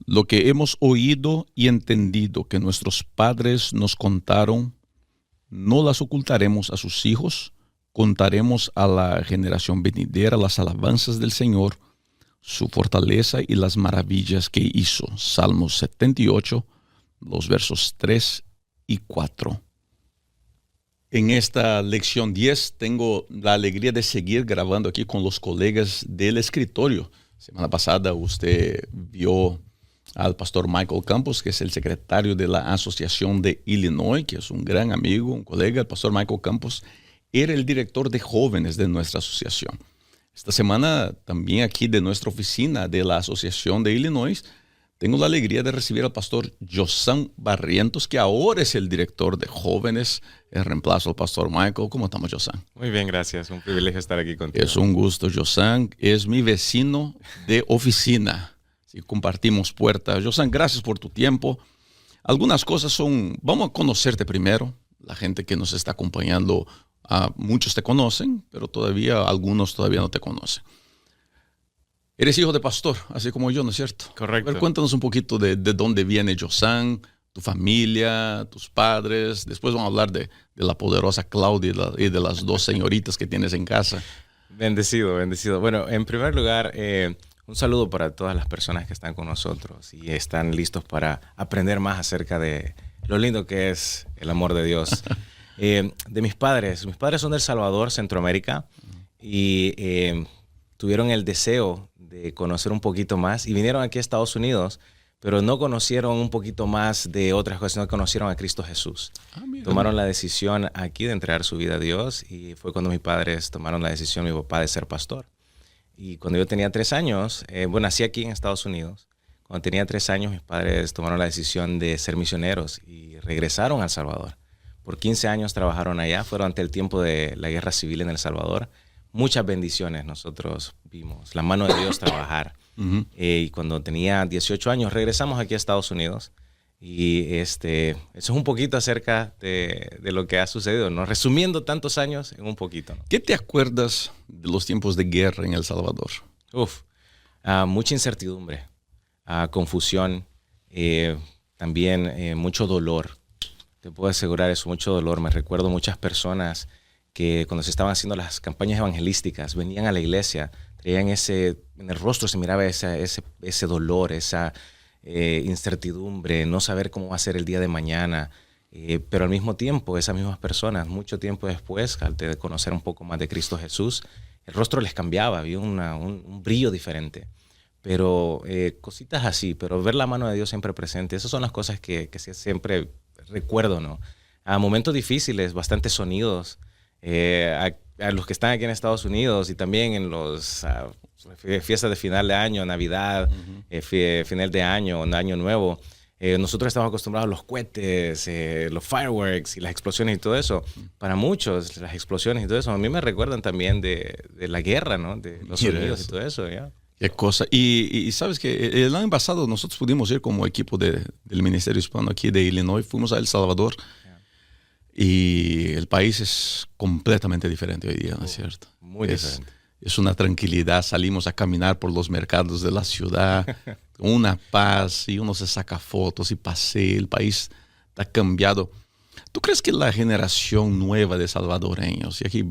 Lo que hemos oído y entendido que nuestros padres nos contaron, no las ocultaremos a sus hijos, contaremos a la generación venidera las alabanzas del Señor, su fortaleza y las maravillas que hizo. Salmos 78, los versos 3 y 4. En esta lección 10 tengo la alegría de seguir grabando aquí con los colegas del escritorio. Semana pasada usted vio al pastor Michael Campos, que es el secretario de la Asociación de Illinois, que es un gran amigo, un colega. El pastor Michael Campos era el director de jóvenes de nuestra asociación. Esta semana también aquí de nuestra oficina de la Asociación de Illinois, tengo la alegría de recibir al pastor Josan Barrientos, que ahora es el director de jóvenes, el reemplazo al pastor Michael. ¿Cómo estamos, Josan? Muy bien, gracias. Un privilegio estar aquí contigo. Es un gusto, Josan. Es mi vecino de oficina. Sí, compartimos puertas. Josan, gracias por tu tiempo. Algunas cosas son... Vamos a conocerte primero. La gente que nos está acompañando, muchos te conocen, pero algunos todavía no te conocen. Eres hijo de pastor, así como yo, ¿no es cierto? Correcto. A ver, cuéntanos un poquito de dónde viene Josan, tu familia, tus padres. Después vamos a hablar de la poderosa Claudia y de las dos señoritas que tienes en casa. Bendecido, bendecido. Bueno, en primer lugar, un saludo para todas las personas que están con nosotros y están listos para aprender más acerca de lo lindo que es el amor de Dios. De mis padres son de El Salvador, Centroamérica, y tuvieron el deseo de conocer un poquito más y vinieron aquí a Estados Unidos, pero no conocieron un poquito más de otras cosas, no conocieron a Cristo Jesús. Tomaron la decisión aquí de entregar su vida a Dios y fue cuando mis padres tomaron la decisión, mi papá, de ser pastor. Y cuando yo tenía 3 años, nací aquí en Estados Unidos. Cuando tenía 3 años, mis padres tomaron la decisión de ser misioneros y regresaron a El Salvador. Por 15 años trabajaron allá, fue durante el tiempo de la guerra civil en El Salvador. Muchas bendiciones nosotros vimos, la mano de Dios trabajar. Y cuando tenía 18 años regresamos aquí a Estados Unidos. Y eso es un poquito acerca de lo que ha sucedido, ¿no? Resumiendo tantos años en un poquito, ¿no? ¿Qué te acuerdas de los tiempos de guerra en El Salvador? Mucha incertidumbre, confusión, también mucho dolor. Te puedo asegurar eso, mucho dolor. Me recuerdo muchas personas que cuando se estaban haciendo las campañas evangelísticas venían a la iglesia, traían en el rostro se miraba ese dolor, esa incertidumbre, no saber cómo va a ser el día de mañana. Pero al mismo tiempo, esas mismas personas, mucho tiempo después, al de conocer un poco más de Cristo Jesús, el rostro les cambiaba, había un brillo diferente. Pero cositas así, pero ver la mano de Dios siempre presente, esas son las cosas que siempre recuerdo, ¿no? A momentos difíciles, bastantes sonidos, a los que están aquí en Estados Unidos y también en los fiestas de final de año, Navidad, final de año, Año Nuevo. Nosotros estamos acostumbrados a los cohetes, los fireworks y las explosiones y todo eso. Para muchos, las explosiones y todo eso, a mí me recuerdan también de la guerra, ¿no? De los sonidos y todo eso, ¿ya? Qué cosa. Y sabes que el año pasado nosotros pudimos ir como equipo del Ministerio Hispano aquí de Illinois, fuimos a El Salvador. Y el país es completamente diferente hoy día, ¿no es cierto? Muy diferente. Es una tranquilidad, salimos a caminar por los mercados de la ciudad, una paz, y uno se saca fotos y pasea, el país está cambiado. ¿Tú crees que la generación nueva de salvadoreños, y aquí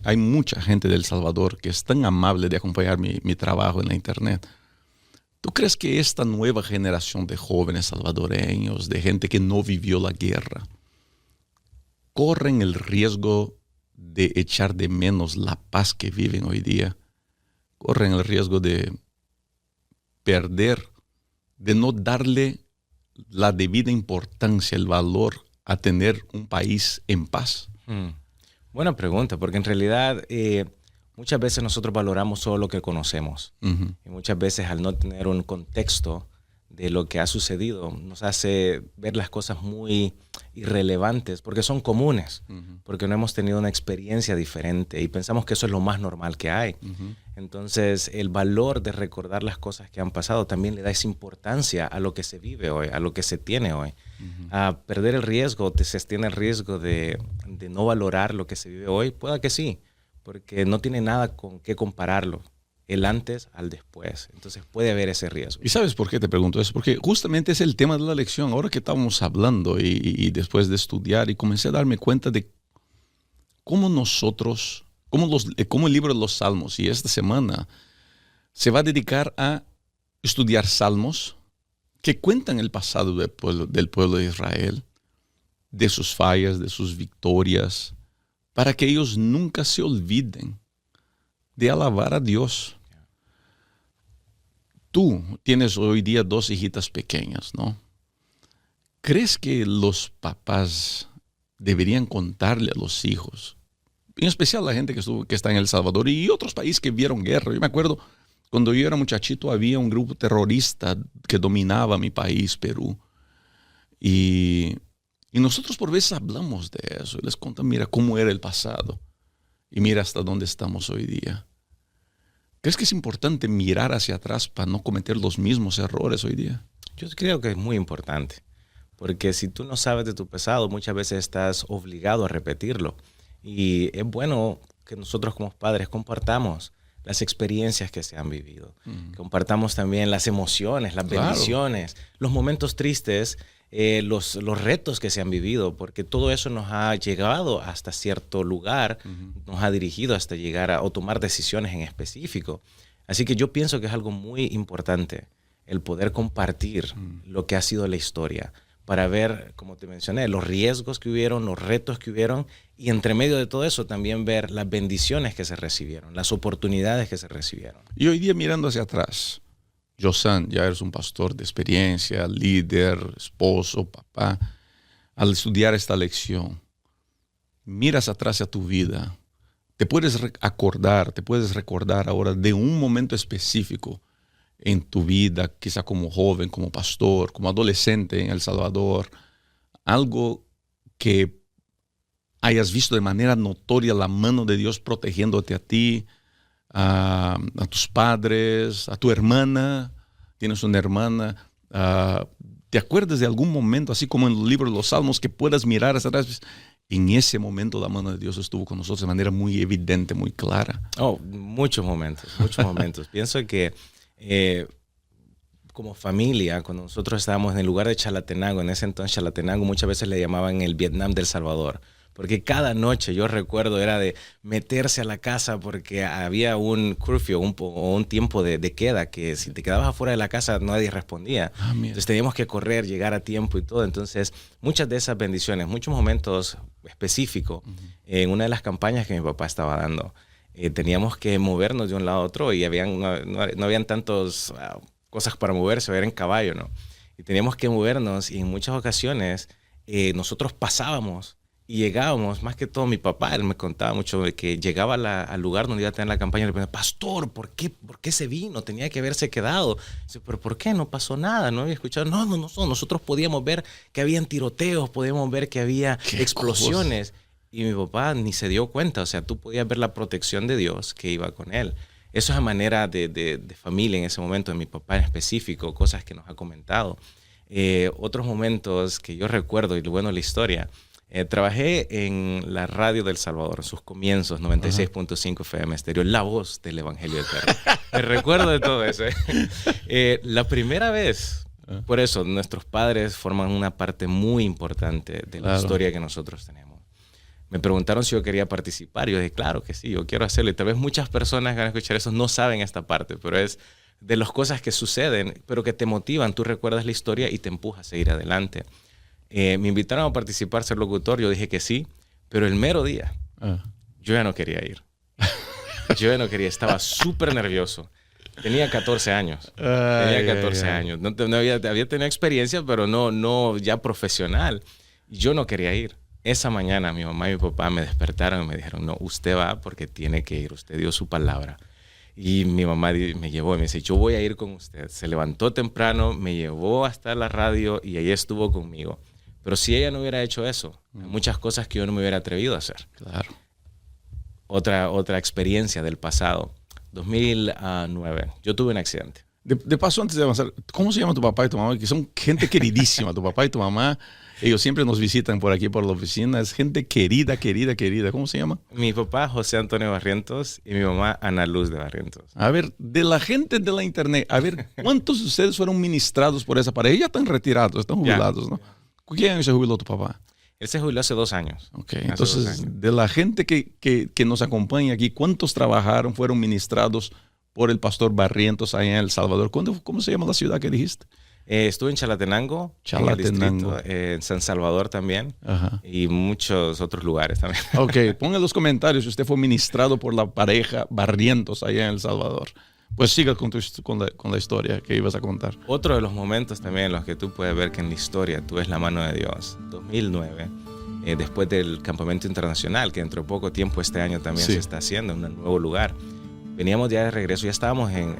hay mucha gente del Salvador que es tan amable de acompañar mi trabajo en la internet, ¿tú crees que esta nueva generación de jóvenes salvadoreños, de gente que no vivió la guerra, corren el riesgo de echar de menos la paz que viven hoy día? Corren el riesgo de perder, de no darle la debida importancia, el valor a tener un país en paz. Buena pregunta, porque en realidad muchas veces nosotros valoramos solo lo que conocemos. Y muchas veces al no tener un contexto de lo que ha sucedido nos hace ver las cosas muy irrelevantes porque son comunes, porque no hemos tenido una experiencia diferente y pensamos que eso es lo más normal que hay. Entonces el valor de recordar las cosas que han pasado también le da esa importancia a lo que se vive hoy, a lo que se tiene hoy. A perder el riesgo, se tiene el riesgo de no valorar lo que se vive hoy, pueda que sí, porque no tiene nada con qué compararlo. el antes al después. Entonces puede haber ese riesgo. ¿Y sabes por qué te pregunto eso? Porque justamente es el tema de la lección. Ahora que estábamos hablando y después de estudiar, y comencé a darme cuenta de cómo nosotros, cómo el libro de los Salmos, y esta semana se va a dedicar a estudiar salmos que cuentan el pasado del pueblo de Israel, de sus fallas, de sus victorias, para que ellos nunca se olviden de alabar a Dios. Tú tienes hoy día 2 hijitas pequeñas, ¿no? ¿Crees que los papás deberían contarle a los hijos, en especial la gente que está en El Salvador y otros países que vieron guerra? Yo me acuerdo, cuando yo era muchachito había un grupo terrorista que dominaba mi país, Perú. Y nosotros por veces hablamos de eso. Y les contamos, mira cómo era el pasado. Y mira hasta dónde estamos hoy día. ¿Crees que es importante mirar hacia atrás para no cometer los mismos errores hoy día? Yo creo que es muy importante. Porque si tú no sabes de tu pasado, muchas veces estás obligado a repetirlo. Y es bueno que nosotros como padres compartamos las experiencias que se han vivido. Compartamos también las emociones, las bendiciones, los momentos tristes, los retos que se han vivido, porque todo eso nos ha llevado hasta cierto lugar, nos ha dirigido hasta llegar o tomar decisiones en específico. Así que yo pienso que es algo muy importante el poder compartir lo que ha sido la historia, para ver, como te mencioné, los riesgos que hubieron, los retos que hubieron, y entre medio de todo eso también ver las bendiciones que se recibieron, las oportunidades que se recibieron. Y hoy día mirando hacia atrás, Josan, ya eres un pastor de experiencia, líder, esposo, papá. Al estudiar esta lección, miras atrás a tu vida, te puedes recordar ahora de un momento específico en tu vida, quizá como joven, como pastor, como adolescente en El Salvador, algo que hayas visto de manera notoria la mano de Dios protegiéndote a ti, a tus padres, a tu hermana. Tienes una hermana. ¿Te acuerdas de algún momento, así como en el libro de los Salmos, que puedas mirar hacia atrás? En ese momento la mano de Dios estuvo con nosotros de manera muy evidente, muy clara. Oh, muchos momentos. Pienso que como familia, cuando nosotros estábamos en el lugar de Chalatenango, en ese entonces Chalatenango muchas veces le llamaban el Vietnam del Salvador, porque cada noche, yo recuerdo, era de meterse a la casa porque había un curfew o un tiempo de queda, que si te quedabas afuera de la casa nadie respondía. Entonces teníamos que correr, llegar a tiempo y todo. Entonces muchas de esas bendiciones, muchos momentos específicos, en una de las campañas que mi papá estaba dando, teníamos que movernos de un lado a otro y no habían tantas cosas para moverse, era en caballo, ¿no? Y teníamos que movernos, y en muchas ocasiones nosotros pasábamos y llegábamos. Más que todo mi papá, él me contaba mucho de que llegaba al lugar donde iba a tener la campaña y le preguntaba: pastor, ¿por qué se vino? Tenía que haberse quedado. Dice: ¿pero por qué? No pasó nada, no había escuchado. No, nosotros podíamos ver que habían tiroteos, podíamos ver que había explosiones. Y mi papá ni se dio cuenta. O sea, tú podías ver la protección de Dios que iba con él. Eso es a manera de familia en ese momento, de mi papá en específico, cosas que nos ha comentado. Otros momentos que yo recuerdo, y bueno, la historia, trabajé en la radio del Salvador, en sus comienzos, 96.5 FM Estéreo, la voz del Evangelio Eterno. Me recuerdo de todo eso. La primera vez, por eso, nuestros padres forman una parte muy importante de la historia que nosotros tenemos. Me preguntaron si yo quería participar. Yo dije: claro que sí, yo quiero hacerlo. Y tal vez muchas personas que van a escuchar eso no saben esta parte, pero es de las cosas que suceden, pero que te motivan. Tú recuerdas la historia y te empujas a seguir adelante. Me invitaron a participar, ser locutor. Yo dije que sí, pero el mero día yo ya no quería ir. Yo ya no quería, estaba súper nervioso. Tenía 14 años. Años. No había tenido experiencia, pero no ya profesional. Yo no quería ir. Esa mañana mi mamá y mi papá me despertaron y me dijeron: no, usted va porque tiene que ir. Usted dio su palabra. Y mi mamá me llevó y me dice: yo voy a ir con usted. Se levantó temprano, me llevó hasta la radio y ahí estuvo conmigo. Pero si ella no hubiera hecho eso, hay muchas cosas que yo no me hubiera atrevido a hacer. Claro. Otra experiencia del pasado. 2009, yo tuve un accidente. De paso, antes de avanzar, ¿cómo se llama tu papá y tu mamá? Que son gente queridísima, tu papá y tu mamá. Ellos siempre nos visitan por aquí, por la oficina. Es gente querida, querida, querida. ¿Cómo se llama? Mi papá, José Antonio Barrientos, y mi mamá, Ana Luz de Barrientos. A ver, de la gente de la internet, a ver, ¿cuántos de ustedes fueron ministrados por esa pareja? Ya están retirados, están jubilados, ¿no? ¿Qué año se jubiló tu papá? Él se jubiló hace 2 años. Ok, entonces, de la gente que nos acompaña aquí, ¿cuántos trabajaron, fueron ministrados por el pastor Barrientos allá en El Salvador? ¿Cómo se llama la ciudad que dijiste? Estuve en Chalatenango, en el distrito, en San Salvador también, y muchos otros lugares también. Ok, ponga en los comentarios si usted fue ministrado por la pareja Barrientos allá en El Salvador. Pues siga con la historia que ibas a contar. Otro de los momentos también en los que tú puedes ver que en la historia tú ves la mano de Dios. 2009, después del campamento internacional, que dentro de poco tiempo este año también se está haciendo en un nuevo lugar. Veníamos ya de regreso, ya estábamos en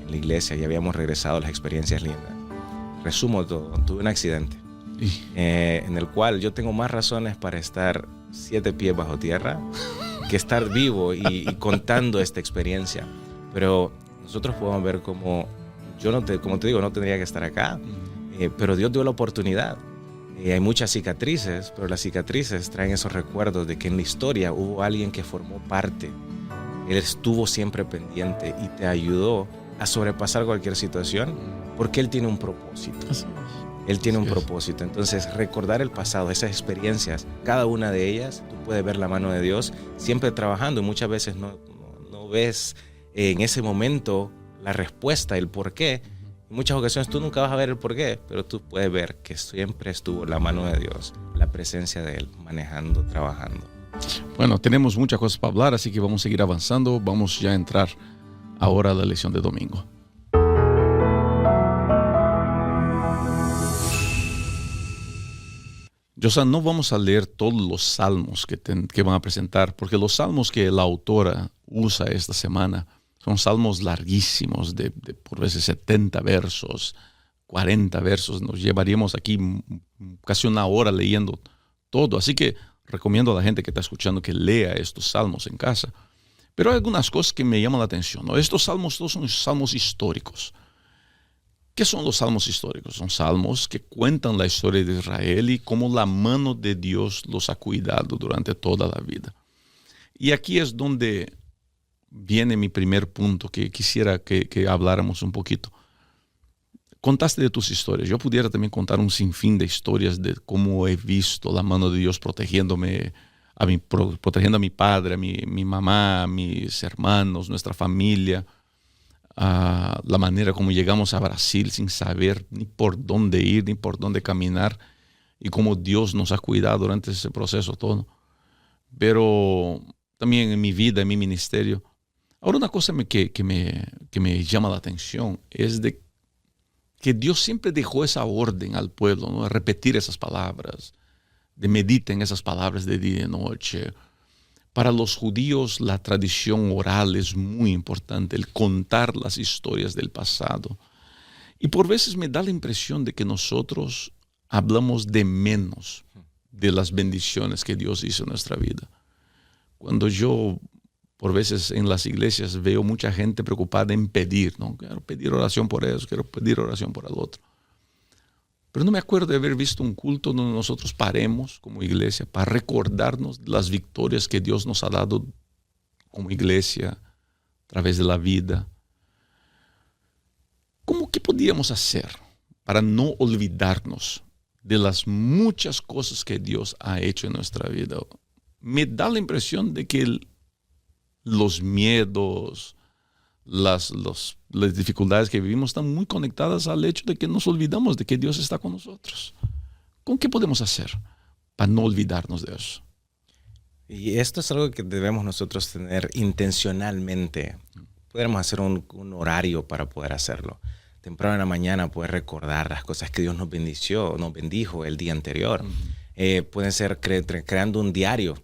la iglesia, ya habíamos regresado a las experiencias lindas. Resumo todo, tuve un accidente en el cual yo tengo más razones para estar 7 pies bajo tierra que estar vivo y contando esta experiencia. Pero nosotros podemos ver como como te digo, no tendría que estar acá, pero Dios dio la oportunidad. Hay muchas cicatrices, pero las cicatrices traen esos recuerdos de que en la historia hubo alguien que formó parte. Él estuvo siempre pendiente y te ayudó a sobrepasar cualquier situación porque Él tiene un propósito. Él tiene un propósito. Entonces, recordar el pasado, esas experiencias, cada una de ellas, tú puedes ver la mano de Dios siempre trabajando y muchas veces no ves en ese momento la respuesta, el por qué. En muchas ocasiones tú nunca vas a ver el por qué, pero tú puedes ver que siempre estuvo la mano de Dios, la presencia de Él, manejando, trabajando. Bueno, tenemos muchas cosas para hablar, así que vamos a seguir avanzando. Vamos ya a entrar ahora a la lección de domingo. Yosa, no vamos a leer todos los salmos que van a presentar, porque los salmos que la autora usa esta semana son salmos larguísimos, de por veces 70 versos, 40 versos. Nos llevaríamos aquí casi una hora leyendo todo. Así que recomiendo a la gente que está escuchando que lea estos salmos en casa. Pero hay algunas cosas que me llaman la atención, ¿no? Estos salmos todos son salmos históricos. ¿Qué son los salmos históricos? Son salmos que cuentan la historia de Israel y cómo la mano de Dios los ha cuidado durante toda la vida. Y aquí es donde viene mi primer punto que quisiera que habláramos un poquito. Contaste de tus historias. Yo pudiera también contar un sinfín de historias de cómo he visto la mano de Dios protegiéndome, protegiendo a mi padre, a mi mamá, a mis hermanos, nuestra familia. La manera como llegamos a Brasil sin saber ni por dónde ir, ni por dónde caminar, y cómo Dios nos ha cuidado durante ese proceso todo. Pero también en mi vida, en mi ministerio. Ahora, una cosa que me llama la atención es de que Dios siempre dejó esa orden al pueblo, ¿no? A repetir esas palabras, de mediten esas palabras de día y de noche. Para los judíos la tradición oral es muy importante, el contar las historias del pasado. Y por veces me da la impresión de que nosotros hablamos de menos de las bendiciones que Dios hizo en nuestra vida. Cuando yo, por veces en las iglesias, veo mucha gente preocupada en pedir, ¿no? Quiero pedir oración por eso, quiero pedir oración por el otro. Pero no me acuerdo de haber visto un culto donde nosotros paremos como iglesia para recordarnos las victorias que Dios nos ha dado como iglesia a través de la vida. ¿Qué podíamos hacer para no olvidarnos de las muchas cosas que Dios ha hecho en nuestra vida? Me da la impresión de que los miedos, las dificultades que vivimos están muy conectadas al hecho de que nos olvidamos de que Dios está con nosotros. ¿Con qué podemos hacer para no olvidarnos de eso? Y esto es algo que debemos nosotros tener intencionalmente. Podemos hacer un horario para poder hacerlo. Temprano en la mañana poder recordar las cosas que Dios nos bendijo el día anterior. Pueden ser creando un diario,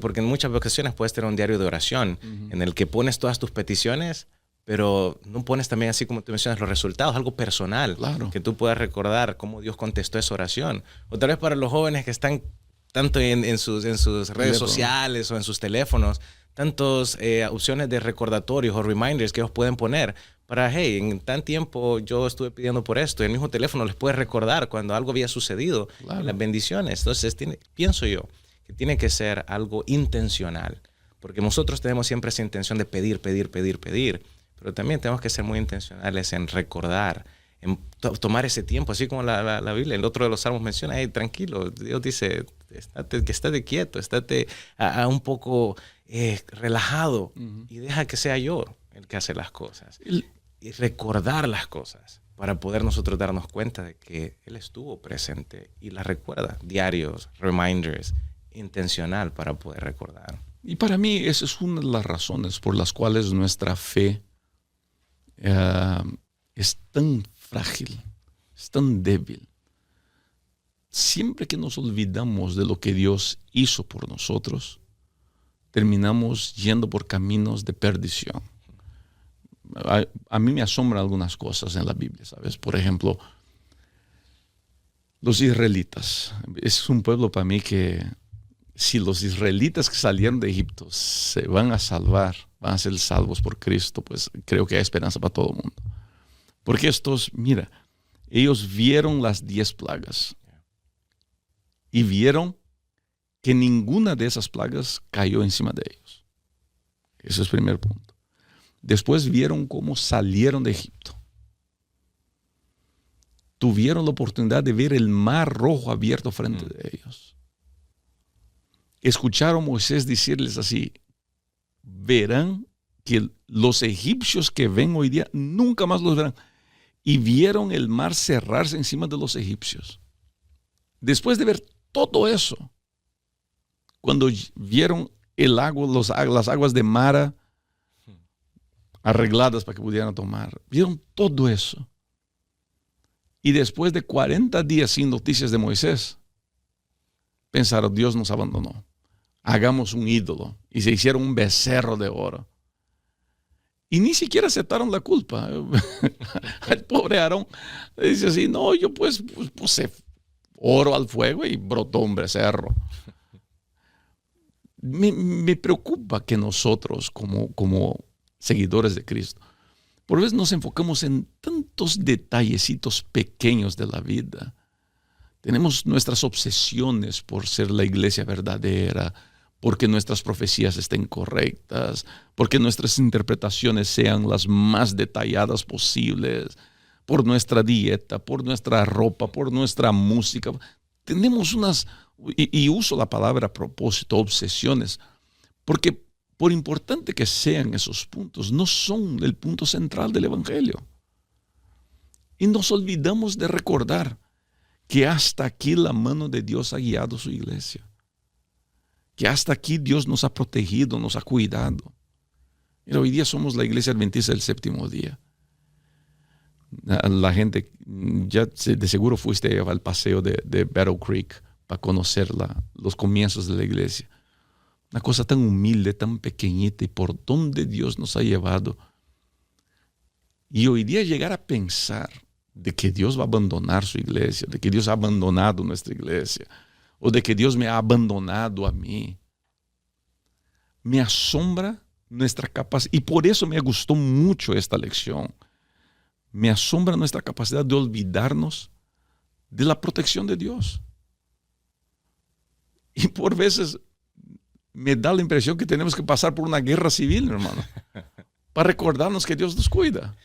porque en muchas ocasiones puedes tener un diario de oración en el que pones todas tus peticiones, pero no pones también, así como tú mencionas, los resultados, algo personal, claro, que tú puedas recordar cómo Dios contestó esa oración. O tal vez para los jóvenes que están tanto en sus redes sociales o en sus teléfonos, tantas opciones de recordatorios o reminders que ellos pueden poner para, hey, en tan tiempo yo estuve pidiendo por esto, y el mismo teléfono les puede recordar cuando algo había sucedido, Claro. las bendiciones. Entonces, pienso yo que tiene que ser algo intencional, porque nosotros tenemos siempre esa intención de pedir, pero también tenemos que ser muy intencionales en recordar, en tomar ese tiempo, así como la Biblia, el otro de los salmos menciona, hey, tranquilo, Dios dice, estate quieto, estate un poco relajado, y deja que sea yo el que hace las cosas. Y recordar las cosas para poder nosotros darnos cuenta de que Él estuvo presente y las recuerda. Diarios, reminders, intencional para poder recordar. Y para mí esa es una de las razones por las cuales nuestra fe es tan frágil, es tan débil. Siempre que nos olvidamos de lo que Dios hizo por nosotros, terminamos yendo por caminos de perdición. A mí me asombran algunas cosas en la Biblia, ¿sabes? Por ejemplo, los israelitas. Es un pueblo para mí que, si los israelitas que salieron de Egipto se van a salvar, van a ser salvos por Cristo, pues creo que hay esperanza para todo el mundo. Porque estos, mira, ellos vieron las 10 plagas y vieron que ninguna de esas plagas cayó encima de ellos. Ese es el primer punto. Después vieron cómo salieron de Egipto. Tuvieron la oportunidad de ver el mar rojo abierto frente de ellos. Escucharon a Moisés decirles así: verán que los egipcios que ven hoy día nunca más los verán. Y vieron el mar cerrarse encima de los egipcios. Después de ver todo eso, cuando vieron el agua, las aguas de Mara arregladas para que pudieran tomar, vieron todo eso. Y después de 40 días sin noticias de Moisés, pensaron: Dios nos abandonó. Hagamos un ídolo. Y se hicieron un becerro de oro. Y ni siquiera aceptaron la culpa. El pobre Aarón dice así: no, yo pues puse oro al fuego y brotó un becerro. Me preocupa que nosotros como seguidores de Cristo, por veces nos enfocamos en tantos detallecitos pequeños de la vida. Tenemos nuestras obsesiones por ser la iglesia verdadera, porque nuestras profecías estén correctas, porque nuestras interpretaciones sean las más detalladas posibles, por nuestra dieta, por nuestra ropa, por nuestra música. Tenemos unas, y uso la palabra a propósito, obsesiones, porque por importante que sean esos puntos, no son el punto central del Evangelio. Y nos olvidamos de recordar que hasta aquí la mano de Dios ha guiado su iglesia. Que hasta aquí Dios nos ha protegido, nos ha cuidado. Mira, hoy día somos la iglesia adventista del séptimo día. La gente, ya de seguro fuiste al paseo de Battle Creek para conocer los comienzos de la iglesia. Una cosa tan humilde, tan pequeñita, y por donde Dios nos ha llevado. Y hoy día llegar a pensar de que Dios va a abandonar su iglesia, de que Dios ha abandonado nuestra iglesia, o de que Dios me ha abandonado a mí, me asombra nuestra capacidad. Y por eso me gustó mucho esta lección. Me asombra nuestra capacidad de olvidarnos de la protección de Dios. Y por veces me da la impresión que tenemos que pasar por una guerra civil, hermano, para recordarnos que Dios nos cuida.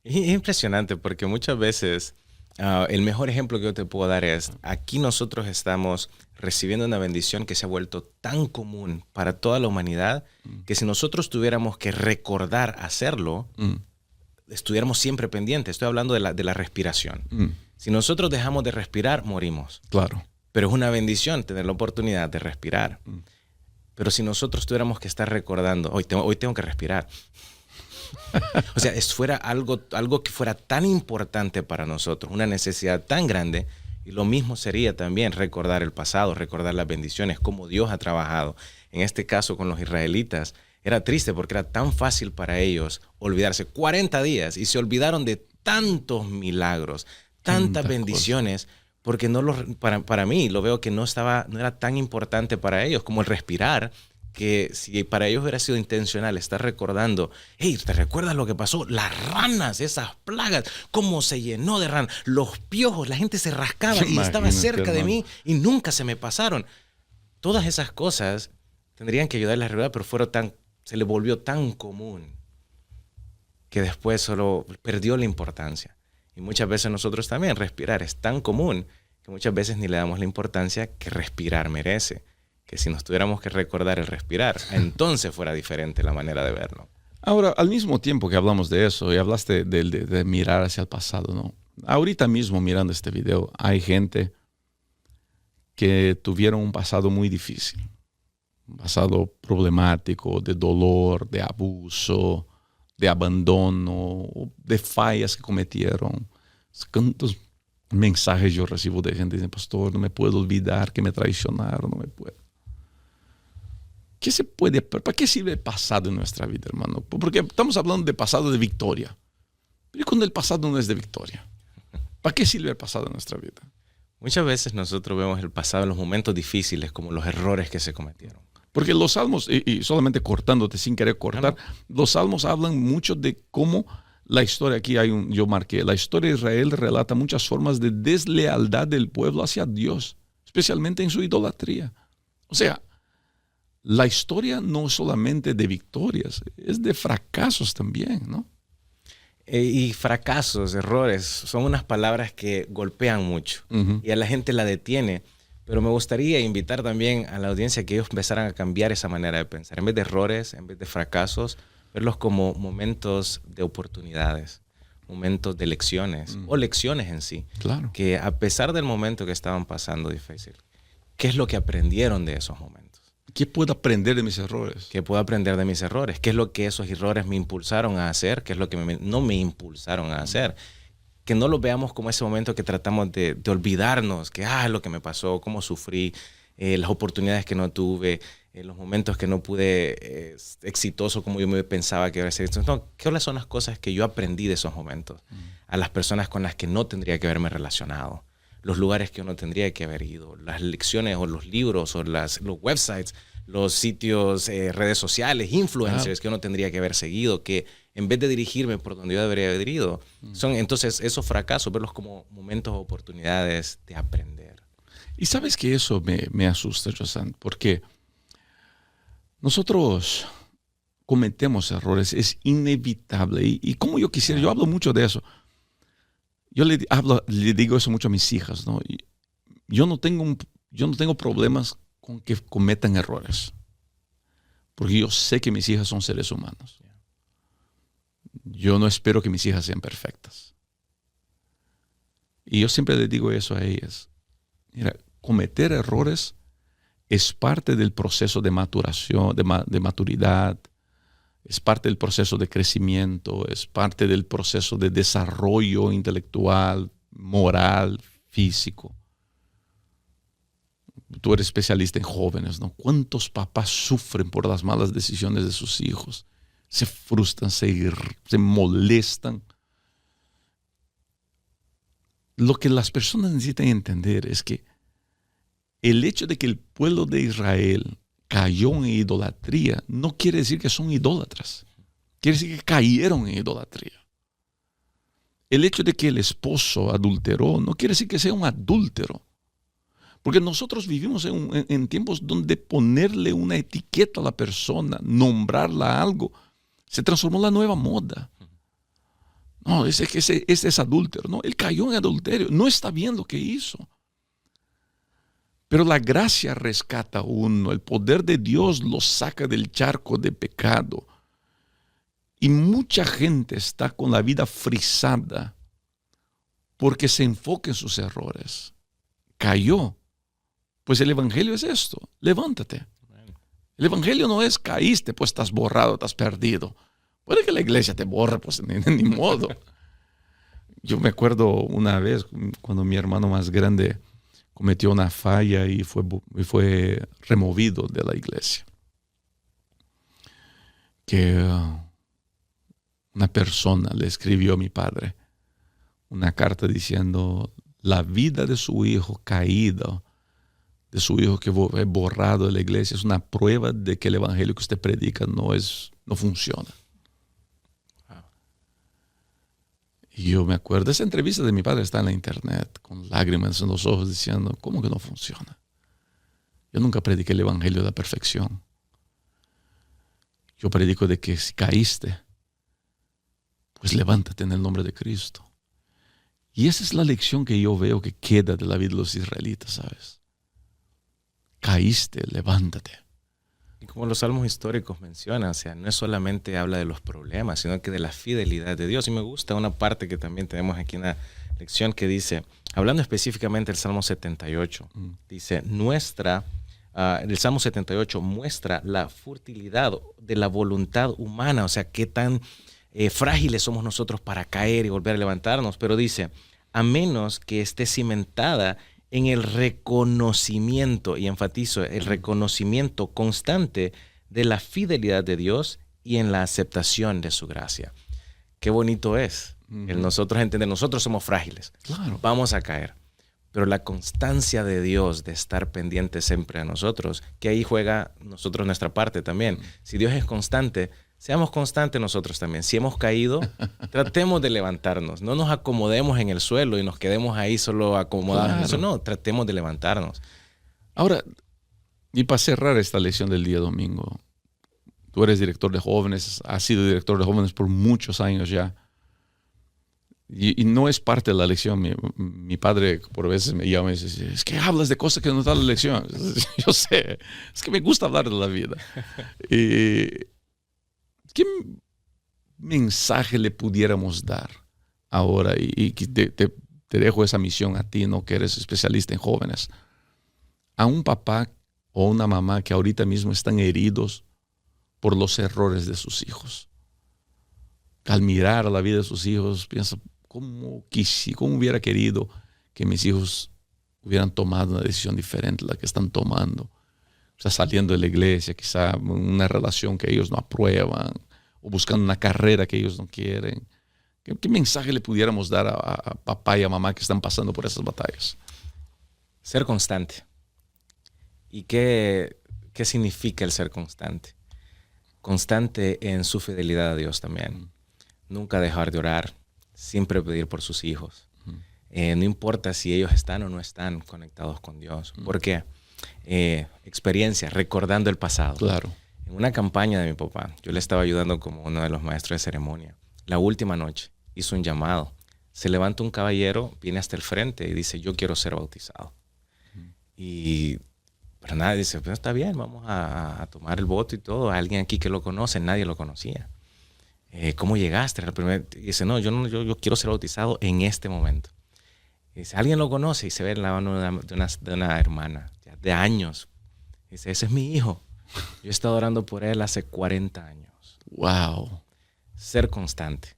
Es impresionante porque muchas veces el mejor ejemplo que yo te puedo dar es, aquí nosotros estamos recibiendo una bendición que se ha vuelto tan común para toda la humanidad que si nosotros tuviéramos que recordar hacerlo, estuviéramos siempre pendientes. Estoy hablando de la respiración. Si nosotros dejamos de respirar, morimos. Claro. Pero es una bendición tener la oportunidad de respirar. Pero si nosotros tuviéramos que estar recordando, hoy tengo que respirar. O sea, fuera algo que fuera tan importante para nosotros, una necesidad tan grande, y lo mismo sería también recordar el pasado, recordar las bendiciones, cómo Dios ha trabajado. En este caso con los israelitas, era triste porque era tan fácil para ellos olvidarse. 40 días y se olvidaron de tantos milagros, tantas bendiciones, porque para mí lo veo que no era tan importante para ellos como el respirar, que si para ellos hubiera sido intencional estar recordando, hey, ¿te recuerdas lo que pasó? Las ranas, esas plagas, cómo se llenó de ranas, los piojos, la gente se rascaba y estaba cerca de mí y nunca se me pasaron. Todas esas cosas tendrían que ayudarles a recordar, pero se le volvió tan común que después solo perdió la importancia. Y muchas veces nosotros también, respirar es tan común que muchas veces ni le damos la importancia que respirar merece. Que si nos tuviéramos que recordar el respirar, entonces fuera diferente la manera de verlo. Ahora, al mismo tiempo que hablamos de eso, y hablaste de mirar hacia el pasado, ¿no? Ahorita mismo, mirando este video, hay gente que tuvieron un pasado muy difícil. Un pasado problemático, de dolor, de abuso, de abandono, de fallas que cometieron. ¿Cuántos mensajes yo recibo de gente que dice, pastor, no me puedo olvidar que me traicionaron, no me puedo? ¿Para qué sirve el pasado en nuestra vida, hermano? Porque estamos hablando de pasado de victoria. Pero ¿y cuando el pasado no es de victoria? ¿Para qué sirve el pasado en nuestra vida? Muchas veces nosotros vemos el pasado en los momentos difíciles como los errores que se cometieron. Porque los salmos, y solamente cortándote sin querer cortar, los salmos hablan mucho de cómo la historia, yo marqué, la historia de Israel relata muchas formas de deslealtad del pueblo hacia Dios, especialmente en su idolatría. O sea, la historia no solamente de victorias, es de fracasos también, ¿no? Y fracasos, errores, son unas palabras que golpean mucho y a la gente la detiene. Pero me gustaría invitar también a la audiencia que ellos empezaran a cambiar esa manera de pensar. En vez de errores, en vez de fracasos, verlos como momentos de oportunidades, momentos de lecciones o lecciones en sí. Claro. Que a pesar del momento que estaban pasando difícil, ¿qué es lo que aprendieron de esos momentos? ¿Qué puedo aprender de mis errores? ¿Qué puedo aprender de mis errores? ¿Qué es lo que esos errores me impulsaron a hacer? ¿Qué es lo que no me impulsaron a hacer? Que no lo veamos como ese momento que tratamos de olvidarnos, que lo que me pasó, cómo sufrí, las oportunidades que no tuve, los momentos que no pude exitoso como yo me pensaba que iba a ser. No, ¿qué son las cosas que yo aprendí de esos momentos? A las personas con las que no tendría que haberme relacionado, los lugares que yo no tendría que haber ido, las lecciones o los libros o los websites, los sitios, redes sociales, influencers que yo no tendría que haber seguido, que en vez de dirigirme por donde yo debería haber ido, son entonces esos fracasos, verlos como momentos o oportunidades de aprender. Y sabes que eso me asusta, Josan, porque nosotros cometemos errores, es inevitable. Y como yo quisiera, yo hablo mucho de eso. Yo le digo eso mucho a mis hijas, ¿no? Yo no tengo problemas con que cometan errores, porque yo sé que mis hijas son seres humanos. Yo no espero que mis hijas sean perfectas. Y yo siempre les digo eso a ellas. Mira, cometer errores es parte del proceso de maturación, de maturidad, es parte del proceso de crecimiento, es parte del proceso de desarrollo intelectual, moral, físico. Tú eres especialista en jóvenes, ¿no? ¿Cuántos papás sufren por las malas decisiones de sus hijos? Se frustran, se molestan. Lo que las personas necesitan entender es que el hecho de que el pueblo de Israel cayó en idolatría no quiere decir que son idólatras. Quiere decir que cayeron en idolatría. El hecho de que el esposo adulteró no quiere decir que sea un adúltero. Porque nosotros vivimos en tiempos donde ponerle una etiqueta a la persona, nombrarla algo, se transformó en la nueva moda. No, ese es adúltero. No, él cayó en adulterio. No está bien lo que hizo. Pero la gracia rescata a uno. El poder de Dios lo saca del charco de pecado. Y mucha gente está con la vida frisada porque se enfoca en sus errores. Cayó. Pues el evangelio es esto. Levántate. El evangelio no es caíste, pues estás borrado, estás perdido. Puede que la iglesia te borre, pues ni modo. Yo me acuerdo una vez cuando mi hermano más grande cometió una falla y fue removido de la iglesia. Que una persona le escribió a mi padre una carta diciendo la vida de su hijo caído de su hijo que es borrado de la iglesia, es una prueba de que el evangelio que usted predica no funciona. Y yo me acuerdo, esa entrevista de mi padre está en la internet, con lágrimas en los ojos, diciendo, ¿cómo que no funciona? Yo nunca prediqué el evangelio de la perfección. Yo predico de que si caíste, pues levántate en el nombre de Cristo. Y esa es la lección que yo veo que queda de la vida de los israelitas, ¿sabes? Caíste, levántate. Y como los salmos históricos mencionan, o sea, no es solamente habla de los problemas, sino que de la fidelidad de Dios. Y me gusta una parte que también tenemos aquí en la lección que dice, hablando específicamente del Salmo 78, dice, el Salmo 78 muestra la futilidad de la voluntad humana, o sea, qué tan frágiles somos nosotros para caer y volver a levantarnos, pero dice, a menos que esté cimentada en el reconocimiento, y enfatizo, el reconocimiento constante de la fidelidad de Dios y en la aceptación de su gracia. Qué bonito es el nosotros entender, nosotros somos frágiles, claro, vamos a caer, pero la constancia de Dios de estar pendiente siempre a nosotros, que ahí juega nosotros nuestra parte también. Si Dios es constante, seamos constantes nosotros también. Si hemos caído, tratemos de levantarnos. No nos acomodemos en el suelo y nos quedemos ahí solo acomodados en eso. No, tratemos de levantarnos. Ahora, y para cerrar esta lección del día domingo, tú eres director de jóvenes, has sido director de jóvenes por muchos años ya. Y no es parte de la lección. Mi padre por veces me llama y dice, es que hablas de cosas que no están en la lección. Yo sé, es que me gusta hablar de la vida. ¿Qué mensaje le pudiéramos dar ahora? Y te dejo esa misión a ti, ¿no? Que eres especialista en jóvenes. A un papá o una mamá que ahorita mismo están heridos por los errores de sus hijos. Al mirar a la vida de sus hijos, piensa, ¿cómo hubiera querido que mis hijos hubieran tomado una decisión diferente a la que están tomando? O sea, saliendo de la iglesia, quizá una relación que ellos no aprueban, o buscando una carrera que ellos no quieren. ¿Qué mensaje le pudiéramos dar a papá y a mamá que están pasando por esas batallas? Ser constante. ¿Y qué significa el ser constante? Constante en su fidelidad a Dios también. Nunca dejar de orar, siempre pedir por sus hijos. No importa si ellos están o no están conectados con Dios. ¿Por qué? Experiencia, recordando el pasado. Claro. En una campaña de mi papá, yo le estaba ayudando como uno de los maestros de ceremonia. La última noche hizo un llamado. Se levanta un caballero, viene hasta el frente y dice, yo quiero ser bautizado. Pero nadie dice, pues está bien, vamos a tomar el voto y todo. Alguien aquí que lo conoce, nadie lo conocía. ¿Cómo llegaste? Dice, no, yo quiero ser bautizado en este momento. Dice, ¿alguien lo conoce? Y se ve en la mano de una hermana, ya de años. Dice, ese es mi hijo. Yo he estado orando por él hace 40 años. Wow. Ser constante.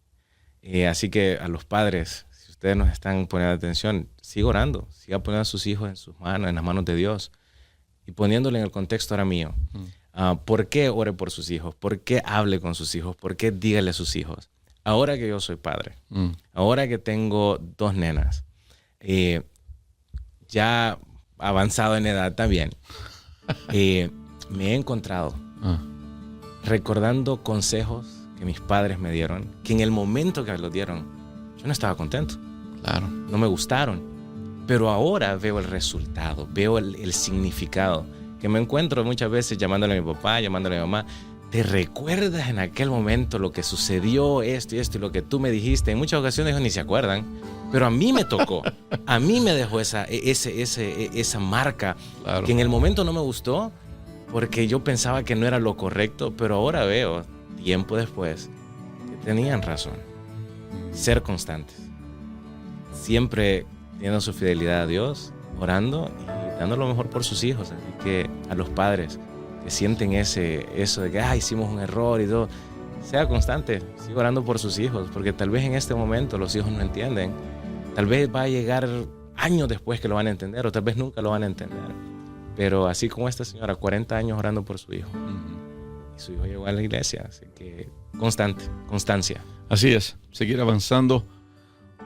Así que a los padres, si ustedes nos están poniendo atención, siga orando, siga poniendo a sus hijos en sus manos, en las manos de Dios y poniéndole en el contexto ahora mío. ¿Por qué ore por sus hijos? ¿Por qué hable con sus hijos? ¿Por qué dígale a sus hijos? Ahora que yo soy padre, ahora que tengo 2 nenas, ya avanzado en edad también, me he encontrado recordando consejos que mis padres me dieron, que en el momento que me los dieron, yo no estaba contento. Claro. No me gustaron. Pero ahora veo el resultado, veo el significado. Que me encuentro muchas veces llamándole a mi papá, llamándole a mi mamá. ¿Te recuerdas en aquel momento lo que sucedió, esto y esto, y lo que tú me dijiste? En muchas ocasiones ellos ni se acuerdan. Pero a mí me tocó. A mí me dejó esa marca. Claro. Que en el momento no me gustó porque yo pensaba que no era lo correcto. Pero ahora veo, tiempo después, que tenían razón. Ser constantes. Siempre teniendo su fidelidad a Dios, orando y dando lo mejor por sus hijos. Así que a los padres que sienten eso de que hicimos un error y todo, sea constante, siga orando por sus hijos, porque tal vez en este momento los hijos no entienden. Tal vez va a llegar años después que lo van a entender, o tal vez nunca lo van a entender. Pero así como esta señora, 40 años orando por su hijo. Y su hijo llegó a la iglesia. Así que constancia. Así es, seguir avanzando,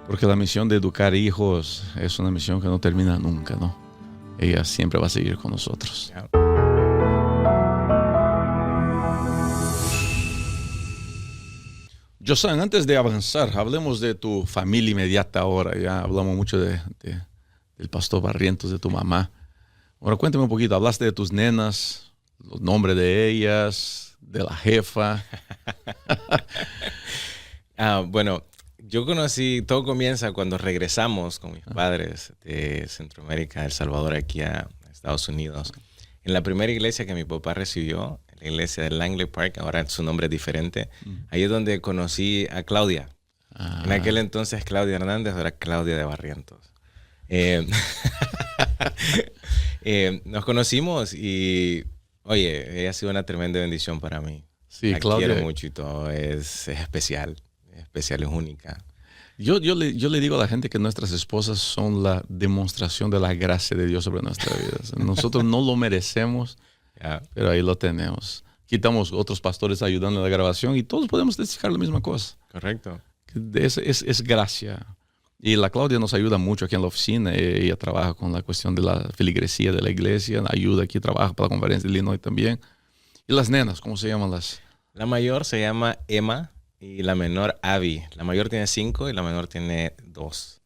porque la misión de educar hijos es una misión que no termina nunca, ¿no? ella siempre va a seguir con nosotros. Yeah. Josan, antes de avanzar, hablemos de tu familia inmediata ahora. Ya hablamos mucho del pastor Barrientos, de tu mamá. Ahora cuéntame un poquito, hablaste de tus nenas, los nombres de ellas, de la jefa. Bueno, yo conocí, todo comienza cuando regresamos con mis padres de Centroamérica, El Salvador, aquí a Estados Unidos. En la primera iglesia que mi papá recibió, la iglesia de Langley Park, ahora su nombre es diferente, ahí es donde conocí a Claudia. En aquel entonces Claudia Hernández, ahora Claudia de Barrientos. Nos conocimos y, oye, ella ha sido una tremenda bendición para mí. Sí, la Claudia. quiero mucho y todo, es especial, es única. Yo le digo a la gente que nuestras esposas son la demostración de la gracia de Dios sobre nuestra vida. O sea, nosotros no lo merecemos, pero ahí lo tenemos. Quitamos otros pastores ayudando en la grabación y todos podemos testificar la misma cosa. Correcto. Es gracia. Y la Claudia nos ayuda mucho aquí en la oficina. Ella trabaja con la cuestión de la feligresía de la iglesia, ayuda aquí, trabaja para la conferencia de Illinois también. Y las nenas, ¿cómo se llaman las? La mayor se llama Emma y la menor Abby. La mayor tiene 5 y la menor tiene 2.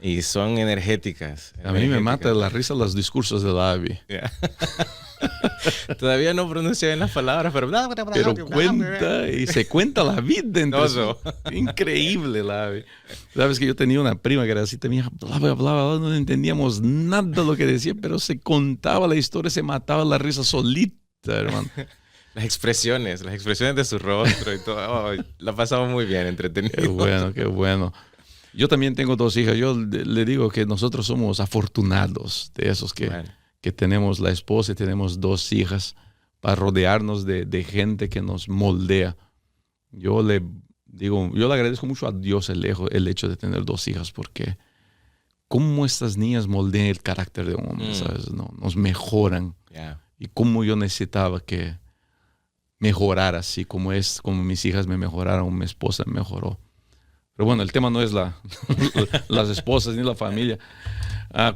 Y son energéticas. A mí me mata la risa los discursos de la Abby. Yeah. Todavía no pronuncia bien las palabras, pero cuenta y se cuenta la vida. Increíble la Abby. Sabes que yo tenía una prima que era así, hablaba, no entendíamos nada de lo que decía, pero se contaba la historia, se mataba la risa solita, hermano. Las expresiones de su rostro y todo. La pasamos muy bien, entretenido. Qué bueno. Yo también tengo 2 hijas. Yo le digo que nosotros somos afortunados de esos que tenemos la esposa y tenemos 2 hijas para rodearnos de gente que nos moldea. Yo le agradezco mucho a Dios el hecho de tener 2 hijas, porque cómo estas niñas moldean el carácter de un hombre, ¿sabes? No, nos mejoran. Yeah. Y cómo yo necesitaba que mejorar así como mis hijas me mejoraron, mi esposa me mejoró. Pero bueno, el tema no es las esposas ni la familia.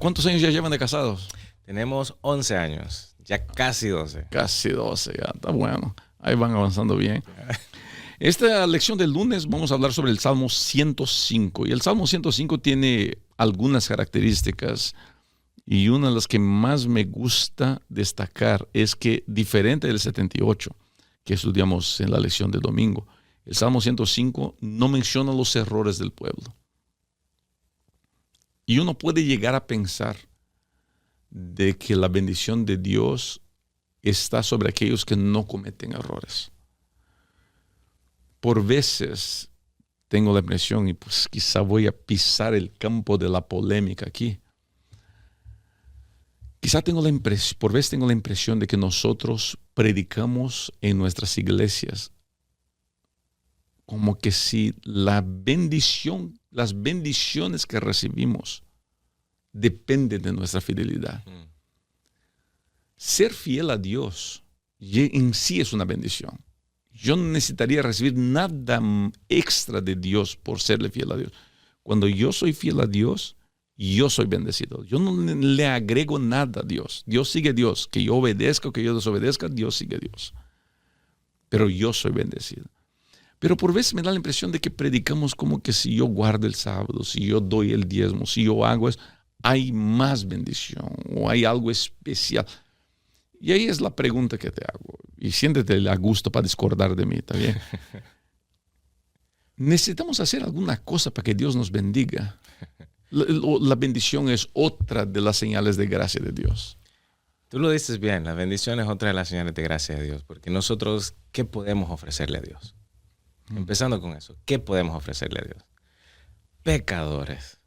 ¿Cuántos años ya llevan de casados? Tenemos 11 años, ya casi 12. Casi 12, ya está bueno. Ahí van avanzando bien. Esta lección del lunes vamos a hablar sobre el Salmo 105. Y el Salmo 105 tiene algunas características. Y una de las que más me gusta destacar es que, diferente del 78, que estudiamos en la lección del domingo, el Salmo 105 no menciona los errores del pueblo. Y uno puede llegar a pensar de que la bendición de Dios está sobre aquellos que no cometen errores. Por veces tengo la impresión, y pues quizá voy a pisar el campo de la polémica aquí, por veces tengo la impresión de que nosotros predicamos en nuestras iglesias como que si las bendiciones que recibimos dependen de nuestra fidelidad. Ser fiel a Dios en sí es una bendición. Yo no necesitaría recibir nada extra de Dios por serle fiel a Dios. Cuando yo soy fiel a Dios, yo soy bendecido. Yo no le agrego nada a Dios. Dios sigue Dios. Que yo obedezca o que yo desobedezca, Dios sigue Dios. Pero yo soy bendecido. Pero por veces me da la impresión de que predicamos como que si yo guardo el sábado, si yo doy el diezmo, si yo hago eso, hay más bendición o hay algo especial. Y ahí es la pregunta que te hago. Y siéntete a gusto para discordar de mí, ¿está bien? ¿Necesitamos hacer alguna cosa para que Dios nos bendiga? La bendición es otra de las señales de gracia de Dios. Tú lo dices bien, la bendición es otra de las señales de gracia de Dios, porque nosotros, ¿qué podemos ofrecerle a Dios? Empezando con eso, ¿qué podemos ofrecerle a Dios? Pecadores,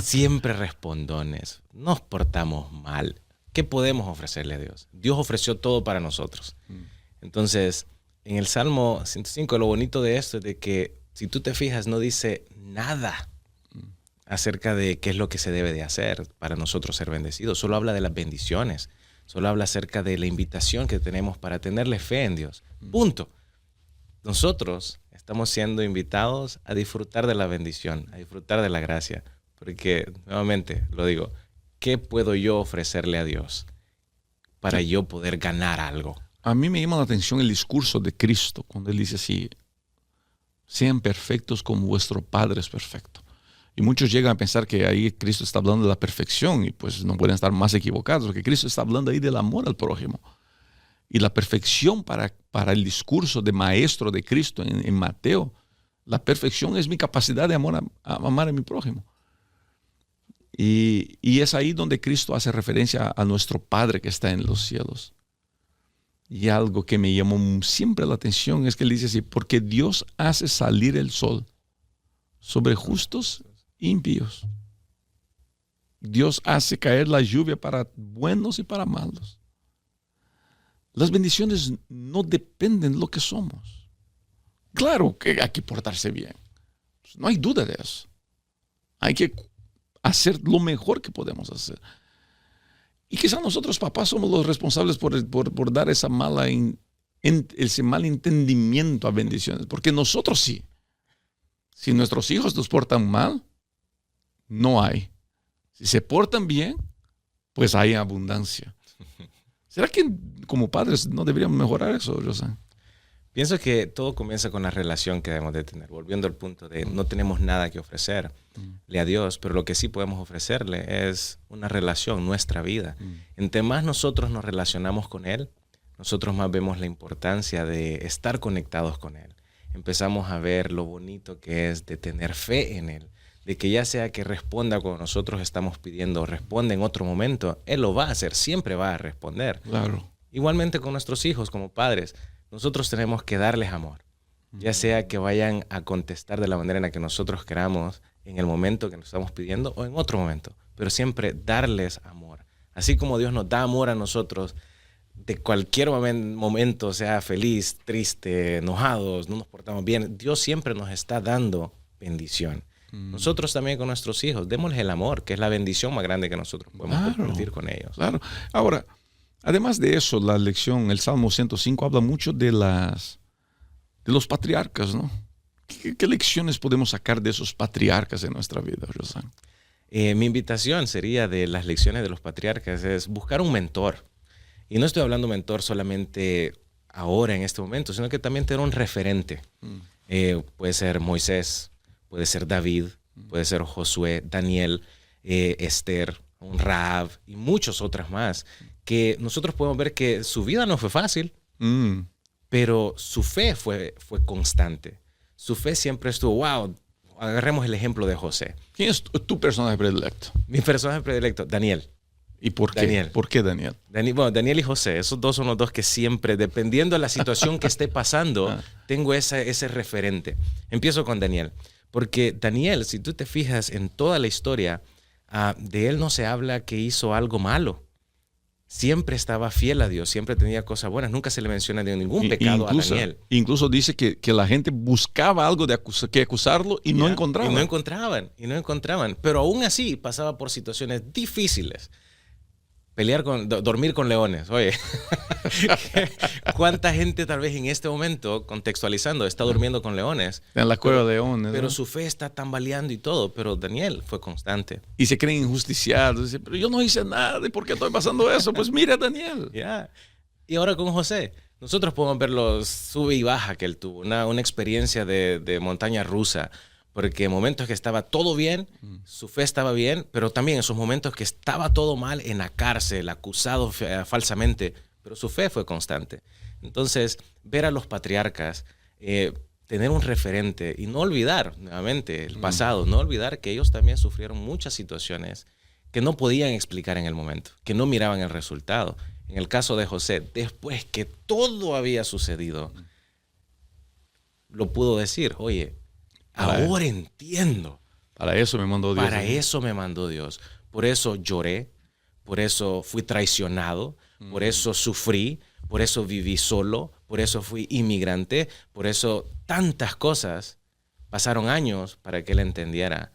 siempre respondones, nos portamos mal. ¿Qué podemos ofrecerle a Dios? Dios ofreció todo para nosotros. Entonces, en el Salmo 105, lo bonito de esto es de que, si tú te fijas, no dice nada acerca de qué es lo que se debe de hacer para nosotros ser bendecidos. Solo habla de las bendiciones. Solo habla acerca de la invitación que tenemos para tenerle fe en Dios. Punto. Nosotros estamos siendo invitados a disfrutar de la bendición, a disfrutar de la gracia. Porque, nuevamente, lo digo, ¿qué puedo yo ofrecerle a Dios para yo poder ganar algo? A mí me llama la atención el discurso de Cristo, cuando Él dice así, sean perfectos como vuestro Padre es perfecto. Y muchos llegan a pensar que ahí Cristo está hablando de la perfección y pues no pueden estar más equivocados, porque Cristo está hablando ahí del amor al prójimo. Y la perfección para el discurso de maestro de Cristo en Mateo, la perfección es mi capacidad de amar a mi prójimo. Y es ahí donde Cristo hace referencia a nuestro Padre que está en los cielos. Y algo que me llamó siempre la atención es que él dice así, porque Dios hace salir el sol sobre justos e impíos. Dios hace caer la lluvia para buenos y para malos. Las bendiciones no dependen de lo que somos. Claro que hay que portarse bien. No hay duda de eso. Hay que hacer lo mejor que podemos hacer. Y quizás nosotros, papás, somos los responsables por dar ese mal entendimiento a bendiciones. Porque nosotros sí. Si nuestros hijos nos portan mal, no hay. Si se portan bien, pues hay abundancia. ¿Será que como padres no deberíamos mejorar eso, José? Pienso que todo comienza con la relación que debemos de tener. Volviendo al punto de no tenemos nada que ofrecerle a Dios, pero lo que sí podemos ofrecerle es una relación, nuestra vida. Entre más nosotros nos relacionamos con Él, nosotros más vemos la importancia de estar conectados con Él. Empezamos a ver lo bonito que es de tener fe en Él, de que ya sea que responda cuando nosotros estamos pidiendo, responde en otro momento, Él lo va a hacer, siempre va a responder. Claro. Igualmente con nuestros hijos como padres, nosotros tenemos que darles amor, ya sea que vayan a contestar de la manera en la que nosotros queramos, en el momento que nos estamos pidiendo o en otro momento, pero siempre darles amor. Así como Dios nos da amor a nosotros, de cualquier momento, sea feliz, triste, enojados, no nos portamos bien, Dios siempre nos está dando bendición. Nosotros también con nuestros hijos, démosles el amor, que es la bendición más grande que nosotros podemos compartir con ellos. Claro. Ahora, además de eso, la lección, el Salmo 105 habla mucho de los patriarcas, ¿no? ¿Qué lecciones podemos sacar de esos patriarcas en nuestra vida, José? Mi invitación sería de las lecciones de los patriarcas es buscar un mentor. Y no estoy hablando de mentor solamente ahora, en este momento, sino que también tener un referente. Puede ser Moisés, puede ser David, puede ser Josué, Daniel, Esther, Rahab y muchas otras más, que nosotros podemos ver que su vida no fue fácil, pero su fe fue constante. Su fe siempre estuvo, wow. Agarremos el ejemplo de José. ¿Quién es tu personaje predilecto? Mi personaje predilecto, Daniel. ¿Y por qué? Daniel. ¿Por qué Daniel? Daniel y José, esos dos son los dos que siempre, dependiendo de la situación que esté pasando, tengo ese referente. Empiezo con Daniel. Porque Daniel, si tú te fijas en toda la historia, de él no se habla que hizo algo malo. Siempre estaba fiel a Dios, siempre tenía cosas buenas. Nunca se le menciona de ningún pecado a Daniel. Incluso dice que la gente buscaba algo que acusarlo y no encontraban. Y no encontraban. Pero aún así pasaba por situaciones difíciles. Dormir con leones. Oye, ¿cuánta gente tal vez en este momento, contextualizando, está durmiendo con leones? En la cueva de leones. Pero ¿no? su fe está tambaleando y todo, pero Daniel fue constante. Y se creen injusticiados. Dicen, pero yo no hice nada, ¿por qué estoy pasando eso? Pues mira, Daniel. Y ahora con José, nosotros podemos ver los sube y baja que él tuvo, una experiencia de montaña rusa. Porque en momentos que estaba todo bien, su fe estaba bien, pero también en esos momentos que estaba todo mal, en la cárcel, acusado falsamente, pero su fe fue constante. Entonces, ver a los patriarcas, tener un referente y no olvidar nuevamente el pasado, no olvidar que ellos también sufrieron muchas situaciones que no podían explicar en el momento, que no miraban el resultado. En el caso de José, después que todo había sucedido, lo pudo decir, oye, ahora entiendo. Para eso me mandó Dios. Para eso me mandó Dios. Por eso lloré, por eso fui traicionado, por eso sufrí, por eso viví solo, por eso fui inmigrante, por eso tantas cosas. Pasaron años para que él entendiera